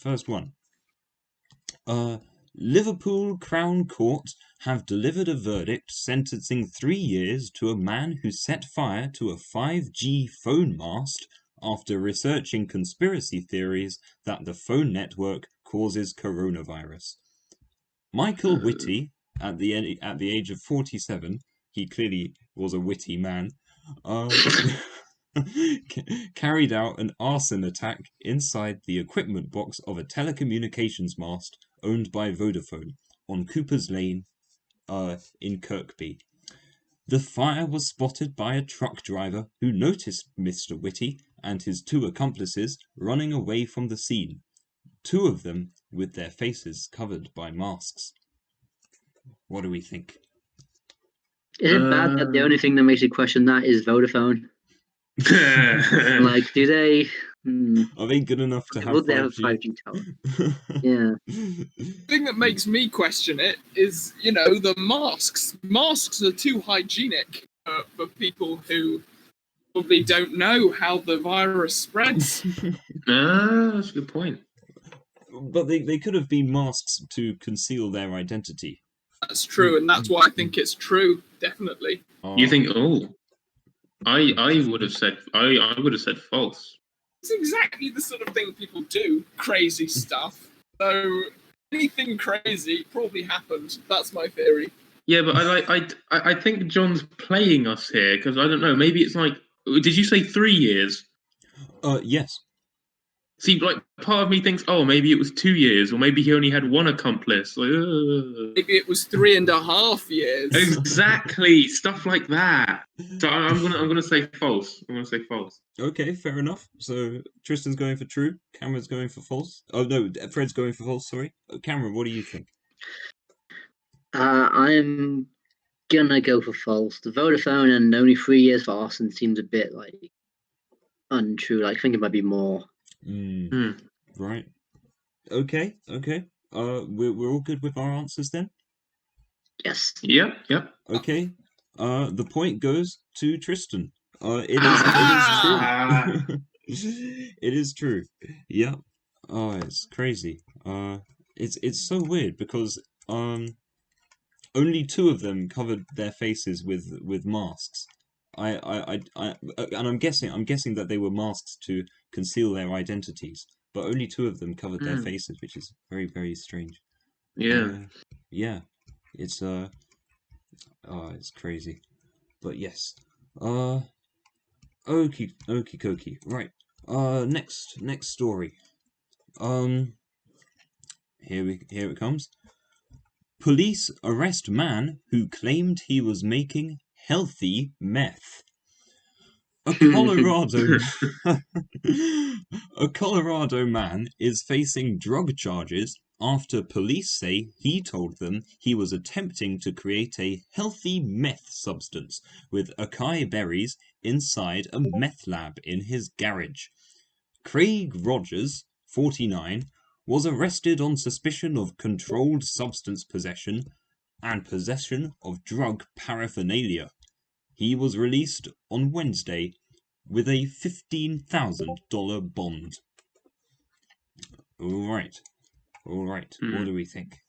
Uh, Liverpool Crown Court have delivered a verdict sentencing 3 years to a man who set fire to a 5G phone mast after researching conspiracy theories that the phone network causes coronavirus. Michael Whitty, at the age of 47, he clearly was a witty man, uh, carried out an arson attack inside the equipment box of a telecommunications mast owned by Vodafone on Cooper's Lane, in Kirkby. The fire was spotted by a truck driver who noticed Mr. Whitty and his two accomplices running away from the scene, two of them with their faces covered by masks. What do we think? Is it bad that the only thing that makes you question that is Vodafone? Like, do they? Are they good enough to have Would they have a 5G? 5G tower? Yeah. The thing that makes me question it is, the masks. Masks are too hygienic for people who probably don't know how the virus spreads. That's a good point. But they could have been masks to conceal their identity. That's true, and that's why I think it's true, definitely. You think? Oh, I would have said false. It's exactly the sort of thing people do, crazy stuff. So anything crazy probably happened. That's my theory. Yeah, but I think John's playing us here because I don't know. Maybe it's like, did you say 3 years? Yes. See, like, part of me thinks, oh, maybe it was 2 years, or maybe he only had one accomplice. Like, maybe it was 3.5 years. Exactly, stuff like that. So I'm gonna say false. I'm gonna say false. Okay, fair enough. So Tristan's going for true. Cameron's going for false. Oh no, Fred's going for false. Sorry, Cameron. What do you think? I'm gonna go for false. The Vodafone and only 3 years for arson seems a bit like untrue. Like, I think it might be more. Right. Okay. We're all good with our answers then. Yes. Yep. Okay. The point goes to Tristan. It is true. It is true. Yep. Oh, it's crazy. It's so weird because only two of them covered their faces with masks. And I'm guessing that they were masks to conceal their identities, but only two of them covered their faces, which is very, very strange. Yeah. Yeah. It's it's crazy. But yes. Okie dokie. Right. Next story. Here it comes. Police arrest man who claimed he was making healthy meth. A Colorado man is facing drug charges after police say he told them he was attempting to create a healthy meth substance with acai berries inside a meth lab in his garage. Craig Rogers, 49, was arrested on suspicion of controlled substance possession and possession of drug paraphernalia. He was released on Wednesday with a $15,000 bond. All right. What do we think?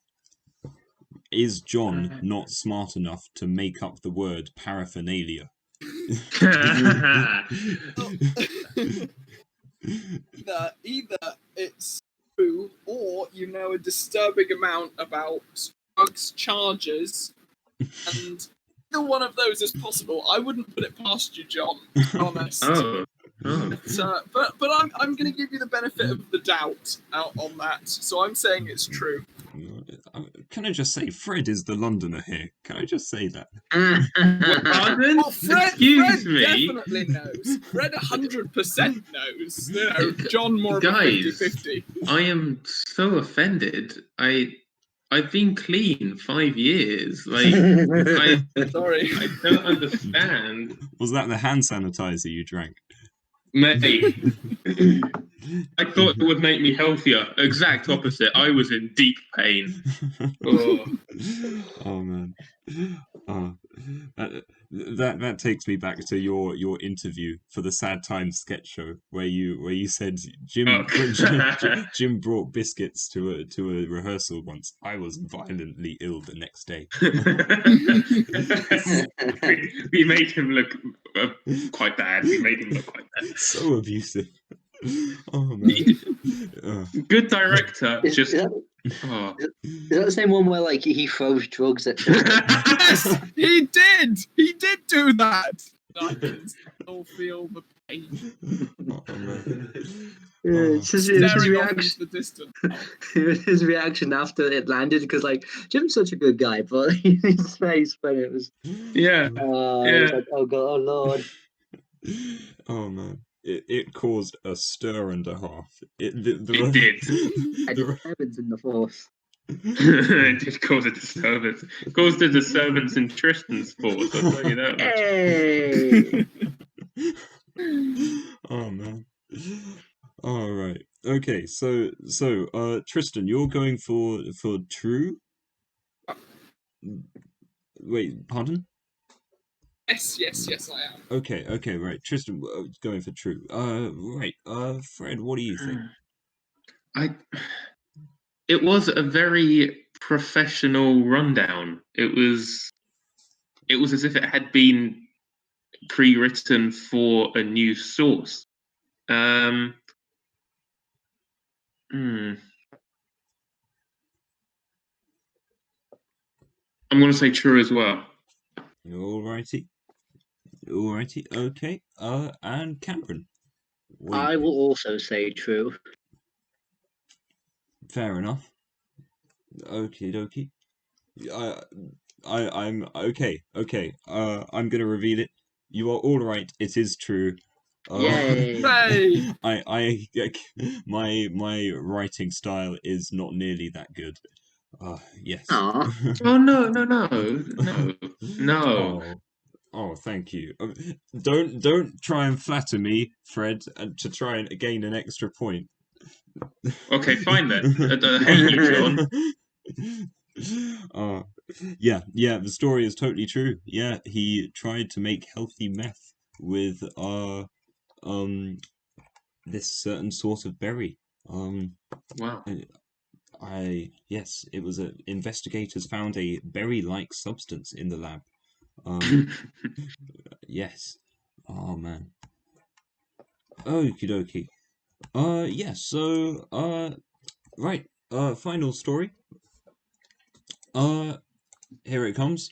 Is John not smart enough to make up the word paraphernalia? Either it's true or you know a disturbing amount about drugs charges, and either one of those is possible. I wouldn't put it past you, John. To be honest. But I'm going to give you the benefit of the doubt out on that. So I'm saying it's true. Can I just say Fred is the Londoner here? Can I just say that? Pardon? Well, Fred me? definitely knows. Fred 100% knows. John more Guys, of a 50-50. I am so offended. I've been clean 5 years. Like, Sorry. I don't understand. Was that the hand sanitizer you drank? Mate, I thought it would make me healthier. Exact opposite. I was in deep pain. Oh. Oh man. Oh, that takes me back to your interview for the Sad Times sketch show where you said Jim brought biscuits to a rehearsal once. I was violently ill the next day. We made him look quite bad. We made him look quite bad. So abusive. Oh man. Good director. Is Just. that the same one where like he throws drugs at? Yes, he did. He did do that. I can still feel the pain. Oh, man. It's his Staring off reaction. into the distance. His reaction after it landed, because like Jim's such a good guy, but his face when it was, Yeah. it was like, oh god, oh lord. Oh man. It caused a stir and a half. It did. And The- heavens in the force. It did cause a disturbance. It caused a disturbance in Tristan's force, I'll tell you that much. Hey! Oh man. All right. Okay. So Tristan, you're going for true. Wait. Pardon? Yes, I am. Okay. Right. Tristan going for true. Right. Fred, what do you think? It was a very professional rundown. It was as if it had been pre-written for a news source. I'm going to say true as well. Alrighty. Okay. And Kamran. What do you I think? will also say true. Fair enough. Okie dokie. I'm okay. I'm gonna reveal it. You are all right. It is true. Yay! Hey! My writing style is not nearly that good. Yes. Aw. Oh, no. Oh, thank you. Don't try and flatter me, Fred, and to try and gain an extra point. Okay, fine then. I hate you, John. Yeah, the story is totally true. Yeah, he tried to make healthy meth with this certain sort of berry. Wow. Yes, it was investigators found a berry-like substance in the lab. Yes. Oh man. Okie dokie. Yes, so right, final story. Here it comes.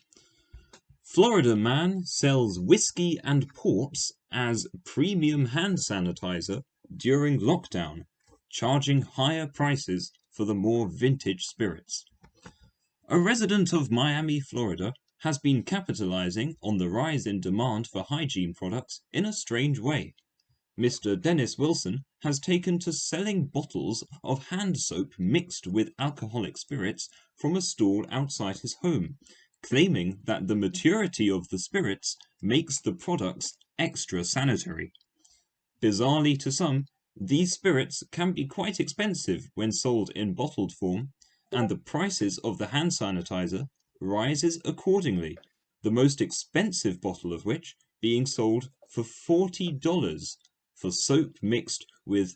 Florida man sells whiskey and ports as premium hand sanitizer during lockdown, charging higher prices for the more vintage spirits. A resident of Miami, Florida, has been capitalizing on the rise in demand for hygiene products in a strange way. Mr. Dennis Wilson has taken to selling bottles of hand soap mixed with alcoholic spirits from a stall outside his home, claiming that the maturity of the spirits makes the products extra sanitary. Bizarrely to some, these spirits can be quite expensive when sold in bottled form, and the prices of the hand sanitizer rises accordingly, the most expensive bottle of which being sold for $40 for soap mixed with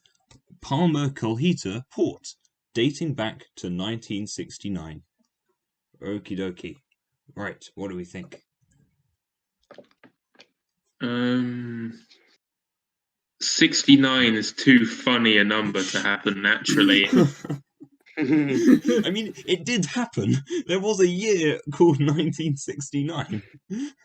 Palmer Colheita port, dating back to 1969. Okie dokie. Right, what do we think? 69 is too funny a number to happen naturally. I mean, it did happen. There was a year called 1969.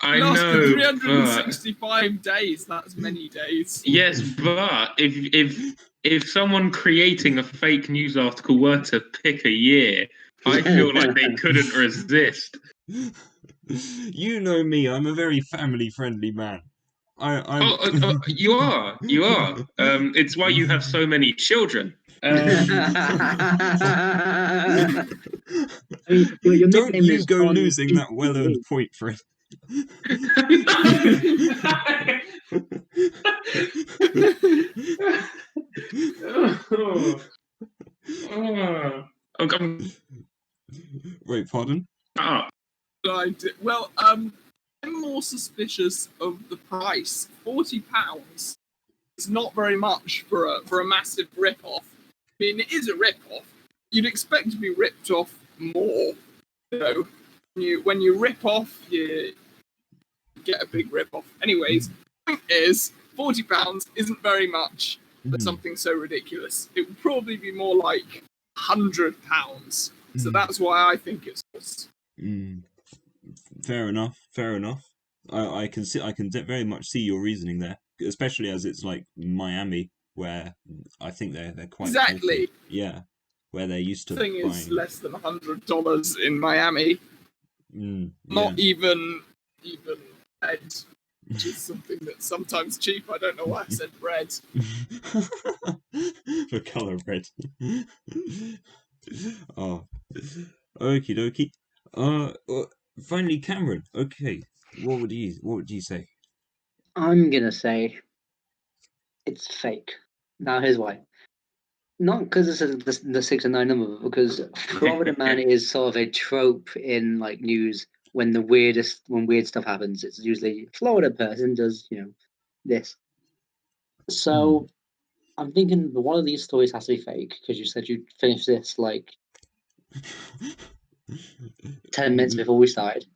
I Lasted know, 365 days. That's many days. yes, but if someone creating a fake news article were to pick a year, I feel like they couldn't resist. You know me, I'm a very family-friendly man. You are. It's why you have so many children. Your Don't nickname you is go John losing that well-earned Lee. point, Fred. I'm Wait, pardon? up. Well, I'm more suspicious of the price. £40 is not very much for a massive rip-off. I mean, it is a rip-off. You'd expect to be ripped off more. You know, when you rip off, you get a big rip-off. Anyways, the point is, £40 isn't very much for something so ridiculous. It would probably be more like £100. So that's why I think it's cost. Fair enough. Fair enough. I can see. I can very much see your reasoning there, especially as it's like Miami, where I think they're quite Exactly. healthy. Yeah, where they're used to Thing is buying. less than $100 in Miami. Not even bread, which is something that's sometimes cheap. I don't know why I said bread. The color red. Oh, okie dokie. Finally, Cameron. Okay, what would you say? I'm gonna say it's fake. Now here's why. Not because it's the 6 and 9 number, but because Florida Man is sort of a trope in like news when weird stuff happens. It's usually Florida person does this. So I'm thinking one of these stories has to be fake because you said you'd finish this like 10 minutes before we started.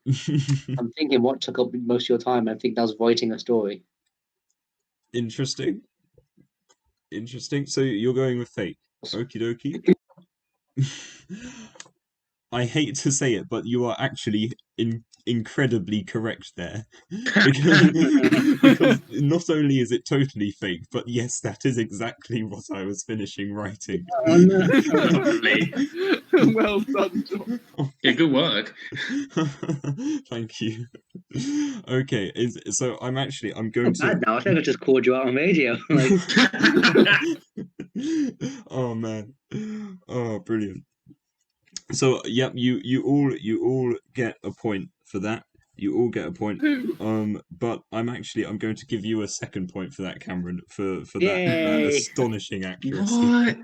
I'm thinking what took up most of your time. I think that was writing a story. Interesting. So you're going with fake. Okie dokie. I hate to say it, but you are actually incredibly correct there. Because not only is it totally fake, but yes, that is exactly what I was finishing writing. Lovely. Well done, John. Yeah, good work. Thank you. Okay, so I'm going to. Bad now. I think I just called you out on radio. Like, Oh man. Oh, brilliant. So, yep, you all get a point for that. You all get a point. But I'm going to give you a second point for that, Cameron, for that Yay. astonishing accuracy. What?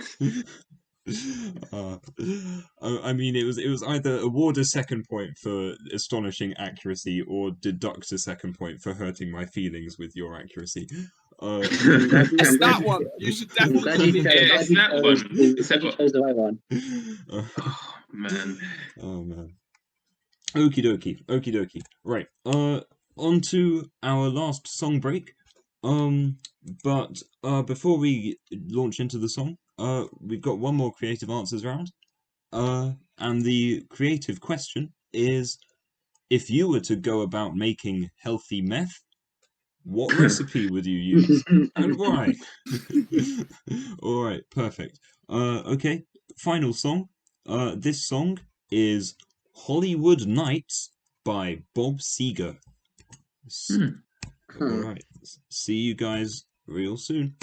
I mean, it was either award a second point for astonishing accuracy or deduct a second point for hurting my feelings with your accuracy. It's that one. You should definitely. It's that one. You chose the right one. Oh man. Oh man. Okie dokie. Right. On to our last song break. But before we launch into the song, we've got one more creative answers round. And the creative question is: if you were to go about making healthy meth, what recipe would you use and why? All right, perfect. Okay, final song. This song is Hollywood Nights by Bob Seger. All right, see you guys real soon.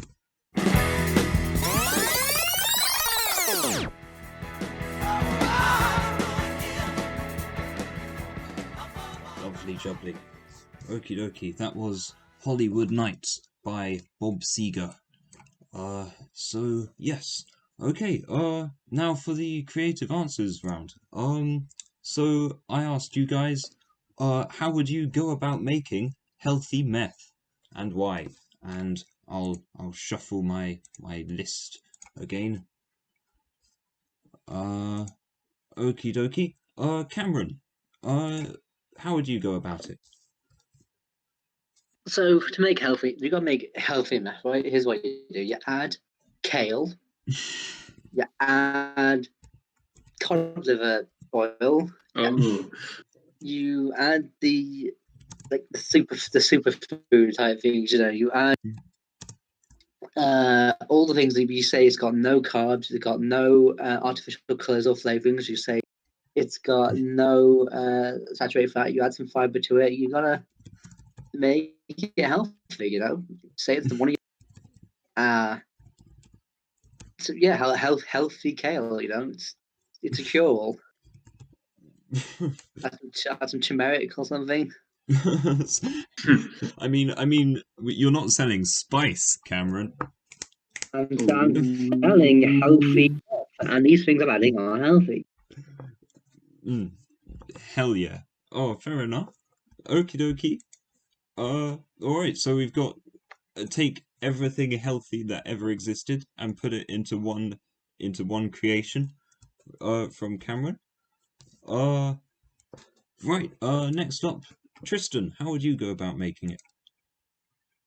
Lovely jubbly. Okie dokie, that was Hollywood Nights by Bob Seger. So yes. Okay, now for the creative answers round. So I asked you guys, how would you go about making healthy meth and why? And I'll shuffle my list again. Okie dokie. Cameron, how would you go about it? So to make healthy, you got to make healthy meth, right? Here's what you do: you add kale, you add cod liver oil, you add the superfood type things. You add all the things that you say it's got no carbs, it's got no artificial colours or flavourings. You say it's got no saturated fat. You add some fibre to it. You gotta make it healthy. Say it's the one. So yeah, healthy kale. It's a cure all. Add some turmeric or something. I mean, you're not selling spice, Cameron. I'm selling healthy stuff, and these things I'm adding are healthy. Hell yeah. Oh, fair enough. Okie dokie. Alright, so we've got take everything healthy that ever existed and put it into one creation from Cameron. Right, next up, Tristan, how would you go about making it?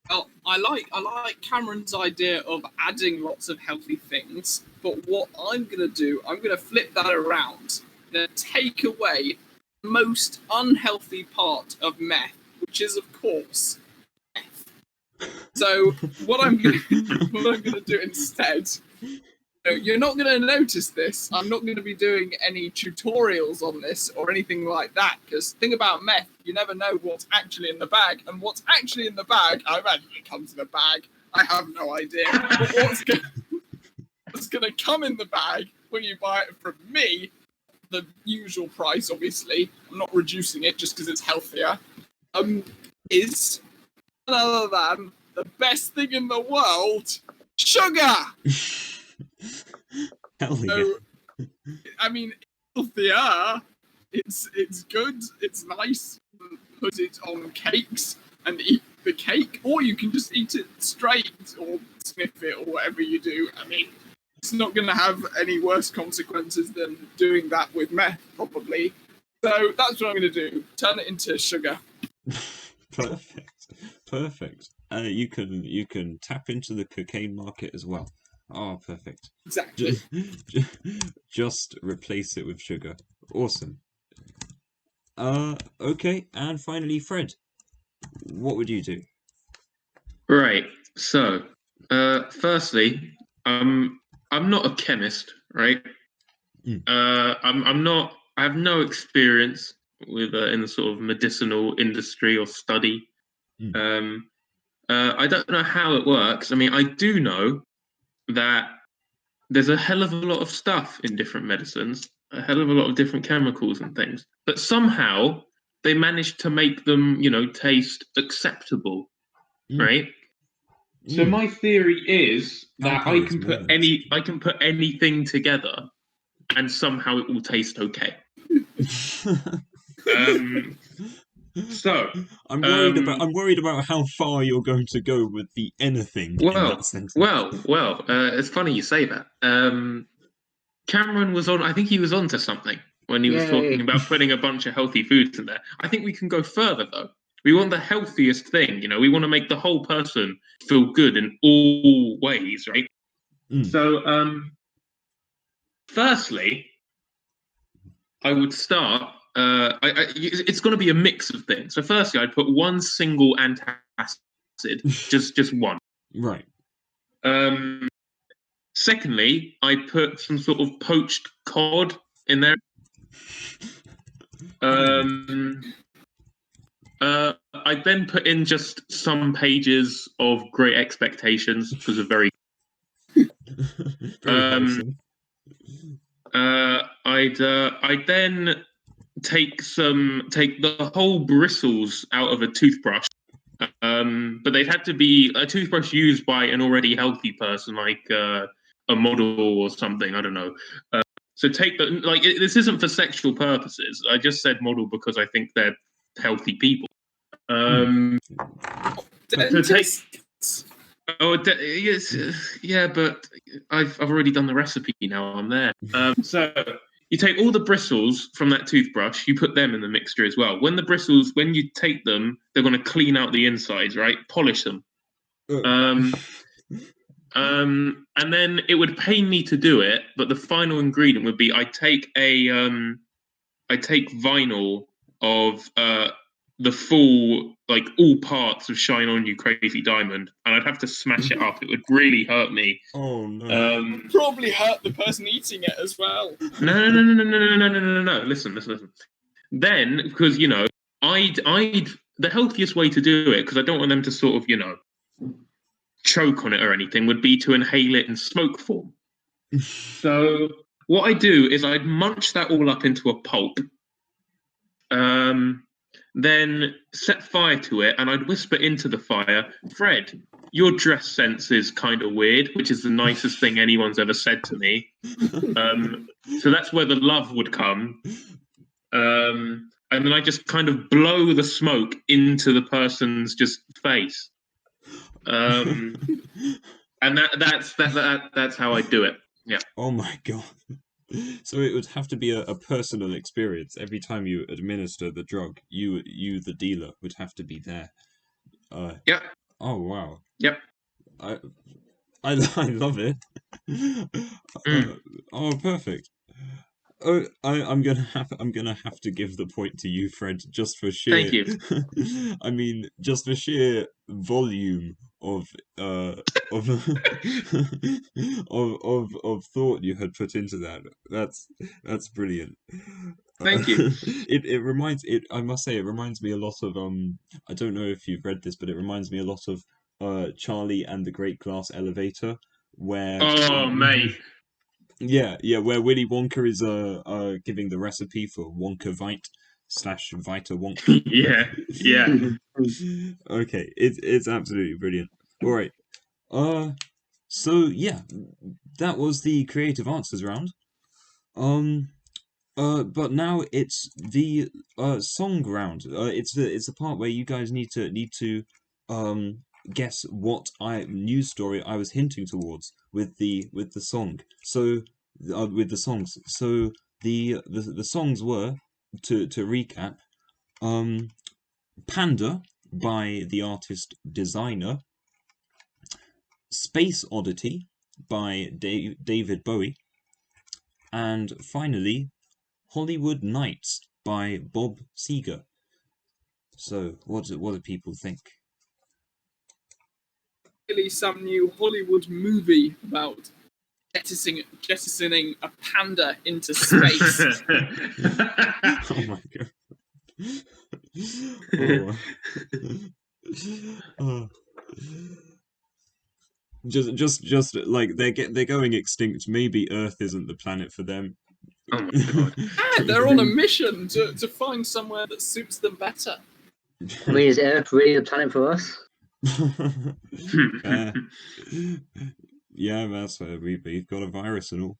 Well, I like Cameron's idea of adding lots of healthy things, but what I'm gonna do, I'm gonna flip that around. I'm gonna take away the most unhealthy part of meth, which is of course meth. So what I'm gonna do instead, you're not going to notice this. I'm not going to be doing any tutorials on this or anything like that, because thing about meth, you never know what's actually in the bag, and what's actually in the bag, I imagine it comes in a bag. I have no idea. But what's going to come in the bag when you buy it from me, the usual price, obviously, I'm not reducing it just because it's healthier, is none other than the best thing in the world, sugar! Hell yeah. So, I mean, healthier. It's good. It's nice. Put it on cakes and eat the cake, or you can just eat it straight or sniff it or whatever you do. I mean, it's not going to have any worse consequences than doing that with meth, probably. So that's what I'm going to do. Turn it into sugar. Perfect. You can tap into the cocaine market as well. Oh, perfect. Exactly. Just replace it with sugar. Awesome. Okay, and finally, Fred, what would you do? Right. So, firstly, I'm not a chemist, right? I'm not. I have no experience with in the sort of medicinal industry or study. I don't know how it works. I mean, I do know that there's a hell of a lot of stuff in different medicines, a hell of a lot of different chemicals and things, but somehow they managed to make them, taste acceptable, right? So my theory is that I can put anything together, and somehow it will taste okay. So I'm worried about how far you're going to go with the anything in that sentence. It's funny you say that. Cameron was on. I think he was on to something when he was talking about putting a bunch of healthy foods in there. I think we can go further though. We want the healthiest thing. We want to make the whole person feel good in all ways, right? So, firstly, I would start. It's going to be a mix of things. So, firstly, I'd put one single antacid, just one. Right. Secondly, I put some sort of poached cod in there. I then put in just some pages of Great Expectations because of very. I'd then take the whole bristles out of a toothbrush, but they'd had to be a toothbrush used by an already healthy person, like a model or something. I don't know. So take this isn't for sexual purposes. I just said model because I think they're healthy people. So take. Yes, yeah, but I've already done the recipe now. I'm there. So you take all the bristles from that toothbrush, you put them in the mixture as well. When you take them, they're going to clean out the insides, right? Polish them. And then it would pain me to do it, but the final ingredient would be I take vinyl of the full, like all parts of Shine On You Crazy Diamond, and I'd have to smash it up. It would really hurt me. Oh no. Probably hurt the person eating it as well. No. Listen. Then, because I'd the healthiest way to do it, because I don't want them to sort of choke on it or anything, would be to inhale it in smoke form. So what I do is I'd munch that all up into a pulp. then set fire to it, and I'd whisper into the fire, Fred, your dress sense is kind of weird, which is the nicest thing anyone's ever said to me. So that's where the love would come. And then I just kind of blow the smoke into the person's just face. And that's how I do it. Yeah. Oh my god. So it would have to be a personal experience. Every time you administer the drug, you the dealer would have to be there. Yeah. Oh wow. Yep. I I love it. Oh, perfect. Oh, I'm gonna have to give the point to you, Fred, just for sheer. Thank you. I mean, just for sheer volume of of of thought you had put into that. That's brilliant. Thank you. It reminds it. I must say, it reminds me a lot of I don't know if you've read this, but it reminds me a lot of Charlie and the Great Glass Elevator, where. Oh, mate. Yeah, where Willy Wonka is giving the recipe for Wonka Vite / Vita Wonka. Yeah. Okay, it's absolutely brilliant. All right. So yeah, that was the creative answers round. But now it's the song round. It's the part where you guys need to guess what news story I was hinting towards with the song. So with the songs. So the songs were, to recap, Panda by the artist Designer, Space Oddity by David Bowie, and finally Hollywood Nights by Bob Seger. So what do people think? Really, some new Hollywood movie about jettisoning a panda into space. Oh my god. Oh. Oh. Just like they're going extinct. Maybe Earth isn't the planet for them. Oh my god. Yeah, they're on a mission to find somewhere that suits them better. I mean, is Earth really the planet for us? Yeah, that's where we've got a virus and all.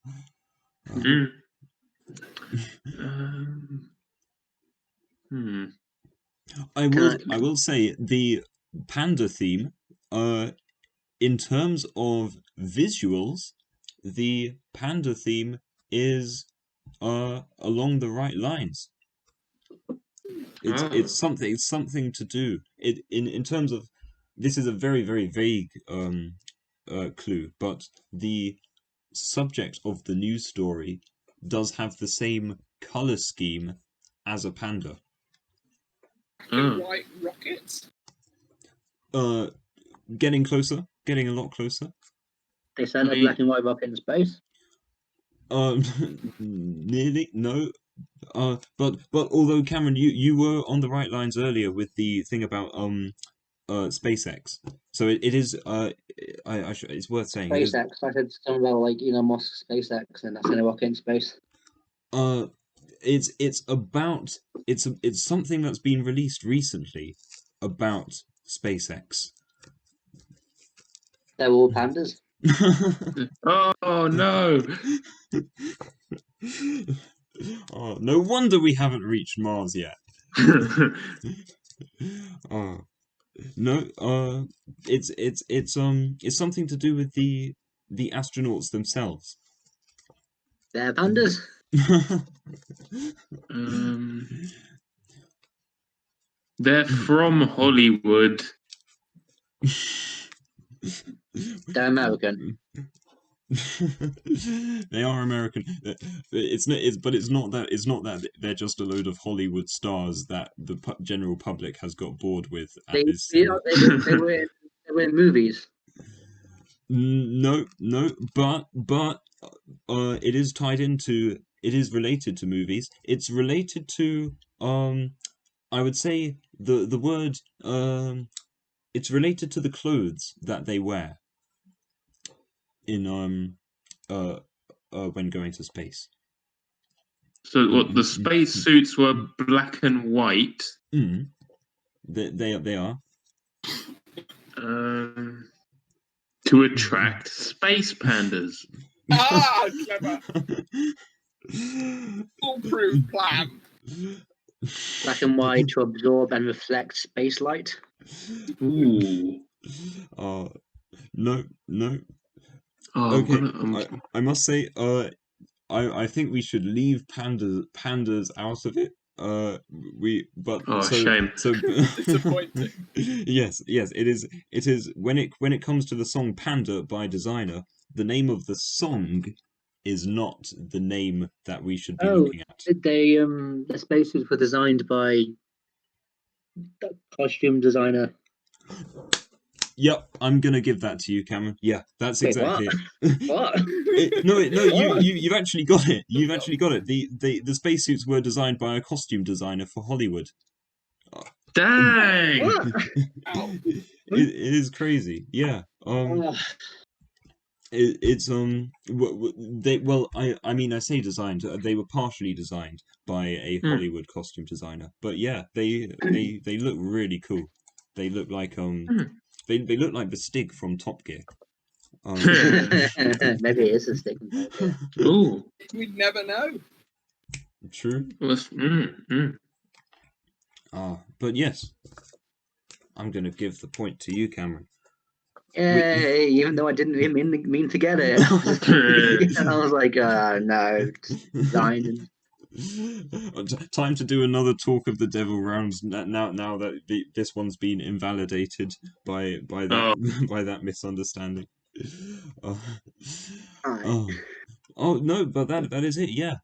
I will say the panda theme, in terms of visuals, the panda theme is along the right lines. It's something to do. In terms of, this is a very, very vague clue, but the subject of the news story does have the same color scheme as a panda. White rockets. Getting closer, getting a lot closer. They sent a black and white rocket in space. Nearly, no. But although Cameron, you were on the right lines earlier with the thing about SpaceX. So it is it's worth saying. SpaceX. I said something about like Elon Musk SpaceX, and that's in a rocket in space. It's something that's been released recently about SpaceX. They're all pandas. Oh no! Oh, no wonder we haven't reached Mars yet. No, it's something to do with the astronauts themselves. They're pandas. They're from Hollywood. They're American. They are American. But it's not that they're just a load of Hollywood stars that the general public has got bored with. They were in movies. No, but it is tied into. It is related to movies. It's related to I would say the word it's related to the clothes that they wear in when going to space. So what? The spacesuits were black and white. They are. To attract space pandas. Ah, clever. Foolproof plan. Black and white to absorb and reflect space light. Ooh. No. Oh, Okay, I must say, I think we should leave pandas out of it. Shame. So Disappointing. yes, it is when it comes to the song Panda by Designer, the name of the song is not the name that we should be looking at. The spacesuits were designed by the costume designer. Yep, I'm gonna give that to you, Cameron. Yeah, that's exactly it. What? No, you've actually got it. You've actually got it. The spacesuits were designed by a costume designer for Hollywood. Dang! It is crazy. Yeah. It's I mean I say designed. They were partially designed by a Hollywood costume designer, but yeah, they look really cool. They look like they look like the Stig from Top Gear. Maybe it is a stick. Ooh, We'd never know. True. But yes, I'm gonna give the point to you, Cameron. Yay! Even though I didn't even mean to get it, I was like, no, designed. Time to do another talk of the devil rounds. Now that this one's been invalidated by that by that misunderstanding. Oh no, but that is it. Yeah.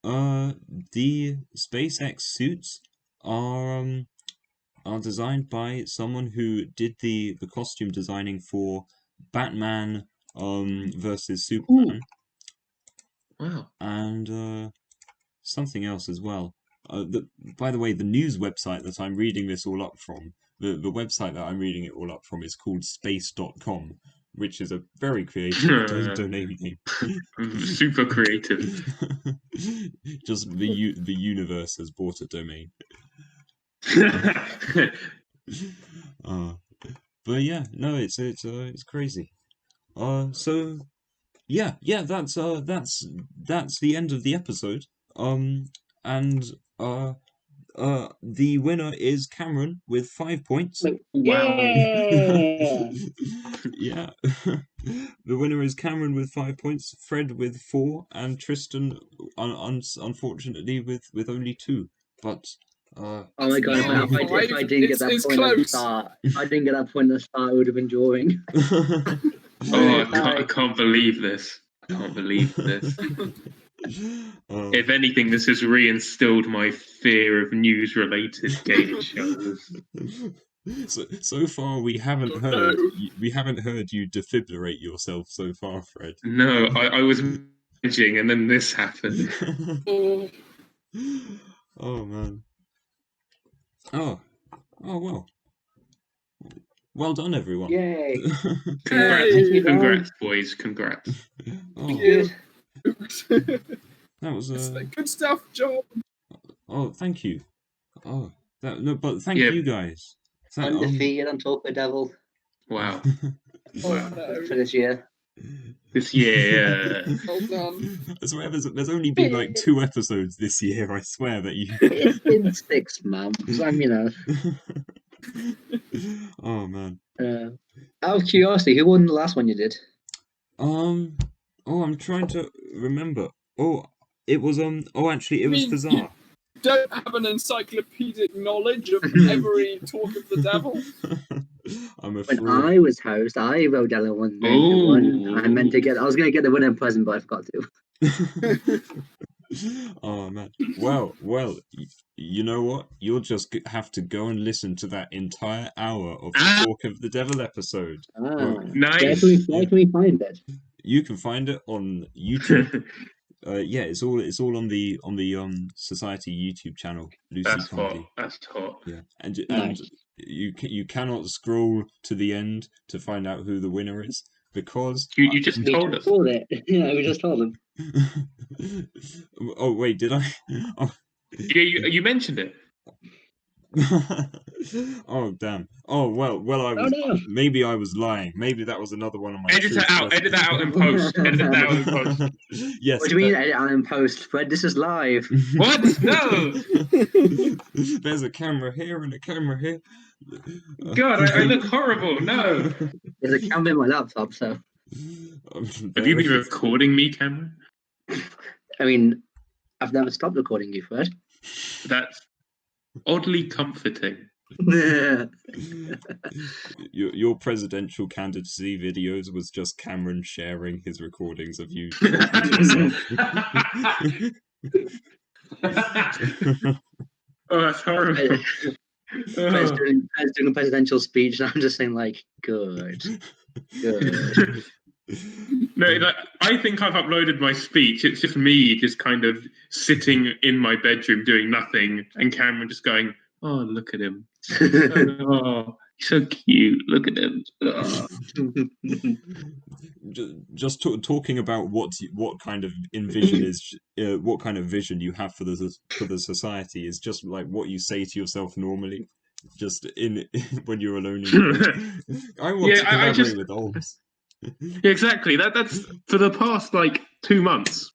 The SpaceX suits are designed by someone who did the costume designing for Batman versus Superman. Wow. And something else as well. By the way, the news website that I'm reading this all up from, the website that I'm reading it all up from is called space.com, which is a very creative domain name. Super creative. Just the universe has bought a domain. But yeah, no, it's crazy. So yeah, that's the end of the episode. And the winner is Cameron with 5 points. Wow. Yeah. The winner is Cameron with 5 points, Fred with 4, and Tristan, unfortunately, with only 2. But oh my god! If I didn't get that point close. at the start, if I didn't get that point at the start, I would have been drawing. I can't believe this. I can't believe this. If anything, this has reinstilled my fear of news-related game shows. So far, we haven't heard you defibrillate yourself so far, Fred. No, I was managing, and then this happened. Oh man. Oh well. Well done, everyone. Yay! Congrats, boys! Congrats. That was good stuff, John. Oh, thank you. Oh, but thank you guys. Undefeated on Talk the Devil. Wow. Oh, no. For this year. This year. Well done. I swear there's only been like 2 episodes this year. I swear that you. It's been 6 months. Oh man. Out of curiosity, who won the last one you did? I'm trying to remember. It was actually it was Fazar. You don't have an encyclopedic knowledge of every talk of the devil. I'm a When fraud. I was host, I wrote down the one. I meant to get. I was going to get the winner present, but I forgot to. Oh man. Well, you know what? You'll just have to go and listen to that entire hour of the Talk of the Devil episode. Nice. Where can we find it? You can find it on YouTube. Yeah, it's all on the Society YouTube channel. Lucy That's Comedy. hot. That's hot. Yeah, and Nice. you cannot scroll to the end to find out who the winner is because You just told us. Told it. Yeah, we just told them. Oh wait, did I? Oh. Yeah, you mentioned it. Oh damn. Oh well. I Oh was no. maybe I was lying. Maybe that was another one of my Edit true that out. self. Edit that out in post. Edit that out in post. Yes. What do you mean edit and in post, Fred? This is live. What? No. There's a camera here and a camera here. God, I look horrible. No. There's a camera in my laptop, so Have you There been is. recording me, Cameron? I mean, I've never stopped recording you, Fred. That's oddly comforting. Your presidential candidacy videos was just Cameron sharing his recordings of you Oh, talking to yourself. that's horrible. Fred's Oh. doing a presidential speech, and I'm just saying, like, good. No, like, I think I've uploaded my speech. It's just me just kind of sitting in my bedroom doing nothing, and Cameron just going, "Oh, look at him! Oh, he's so cute! Look at him!" Oh. Just talking about what kind of envision is what kind of vision you have for the society is just like what you say to yourself normally, just in when you're alone in your room. I want to Yeah, I collaborate just with Olms. yeah, exactly. That's for the past like 2 months.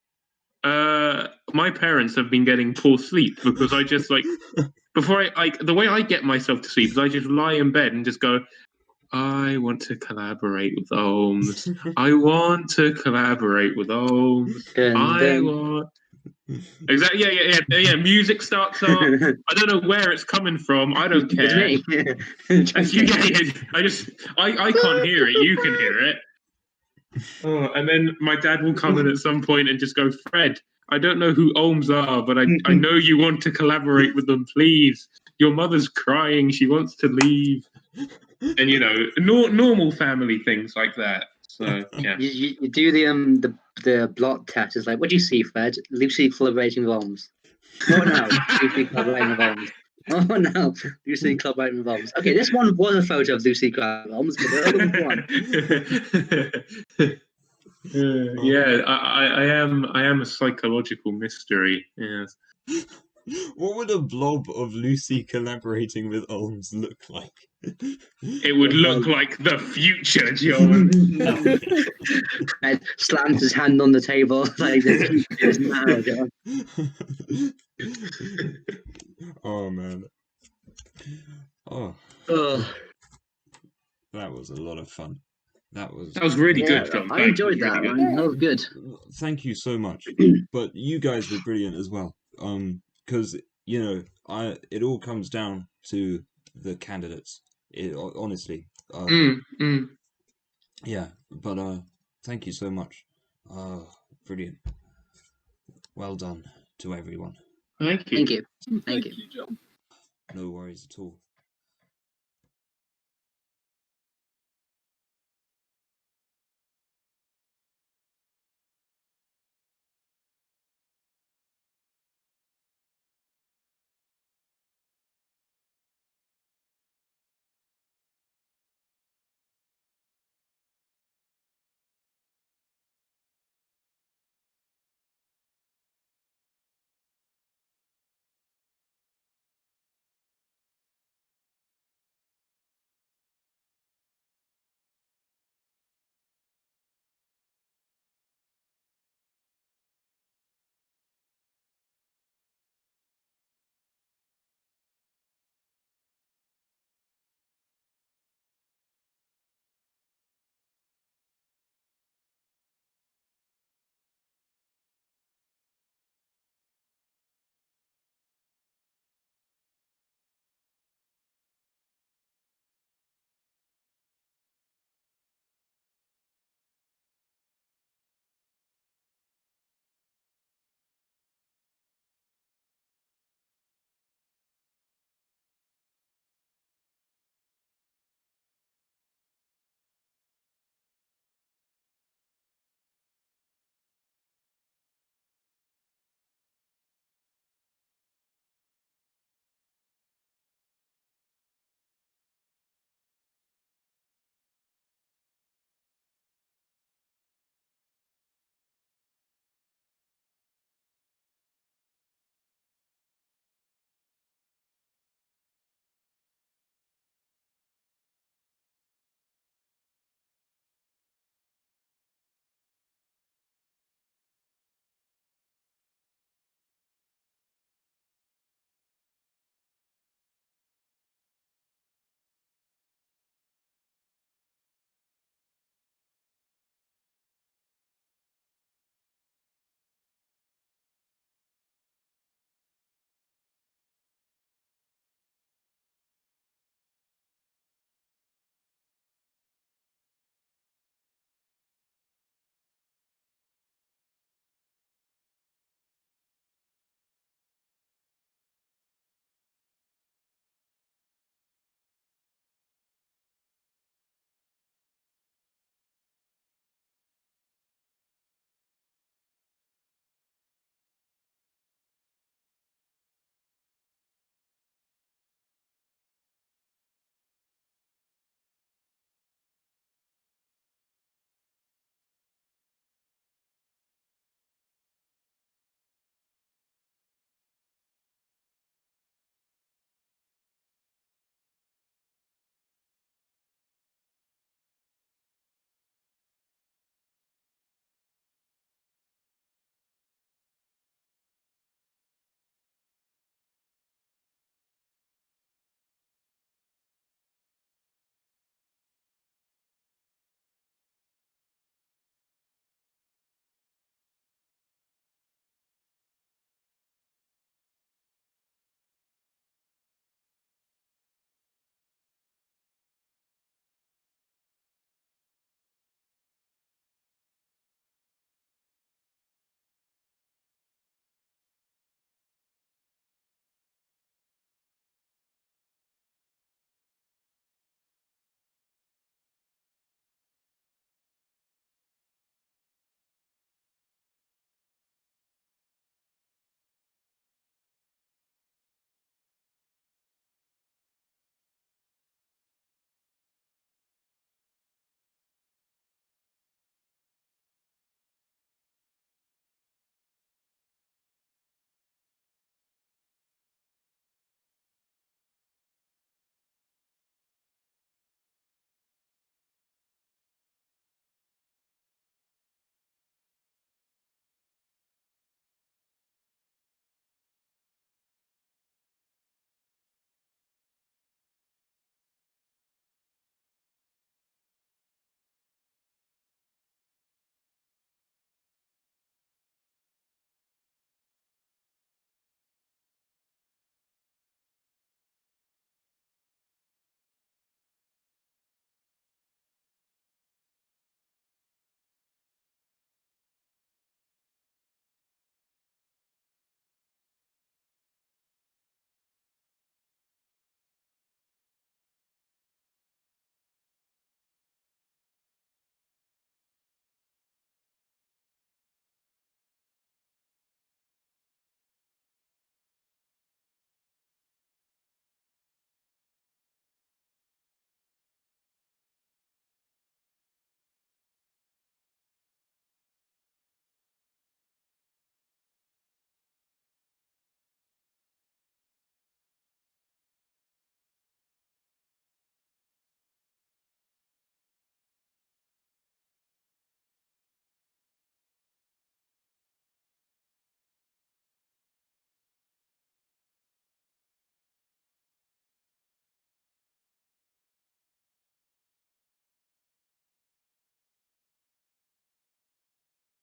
My parents have been getting poor sleep because I just like before I like the way I get myself to sleep is I just lie in bed and just go, I want to collaborate with Holmes. I want to collaborate with Holmes. I want exactly. Yeah. Music starts up. I don't know where it's coming from. I don't care. It's me. I can't hear it. You can hear it. Oh, and then my dad will come in at some point and just go, Fred, I don't know who Ohms are, but I know you want to collaborate with them, please. Your mother's crying. She wants to leave. And, normal family things like that. So, yeah. You do the blot test. It's like, what do you see, Fred? Lucy collaborating with Holmes. Oh no, Lucy collaborating with Holmes. Oh no, Lucy collaborating with Holmes. Okay, this one was a photo of Lucy collaborating with Holmes, but the other one. Yeah, I am a psychological mystery. Yes. What would a blob of Lucy collaborating with Olms look like? It would look like the future, John. Fred slams his hand on the table like the future is now, John. Oh man. Oh, Oh, that was a lot of fun. That was really yeah, good, John. I Thanks. enjoyed It was that, really man. That was good. Thank you so much. But you guys were brilliant as well. Because it all comes down to the candidates. Honestly. Yeah. But thank you so much. Brilliant. Well done to everyone. Thank you. Thank you. Thank you, John. No worries at all.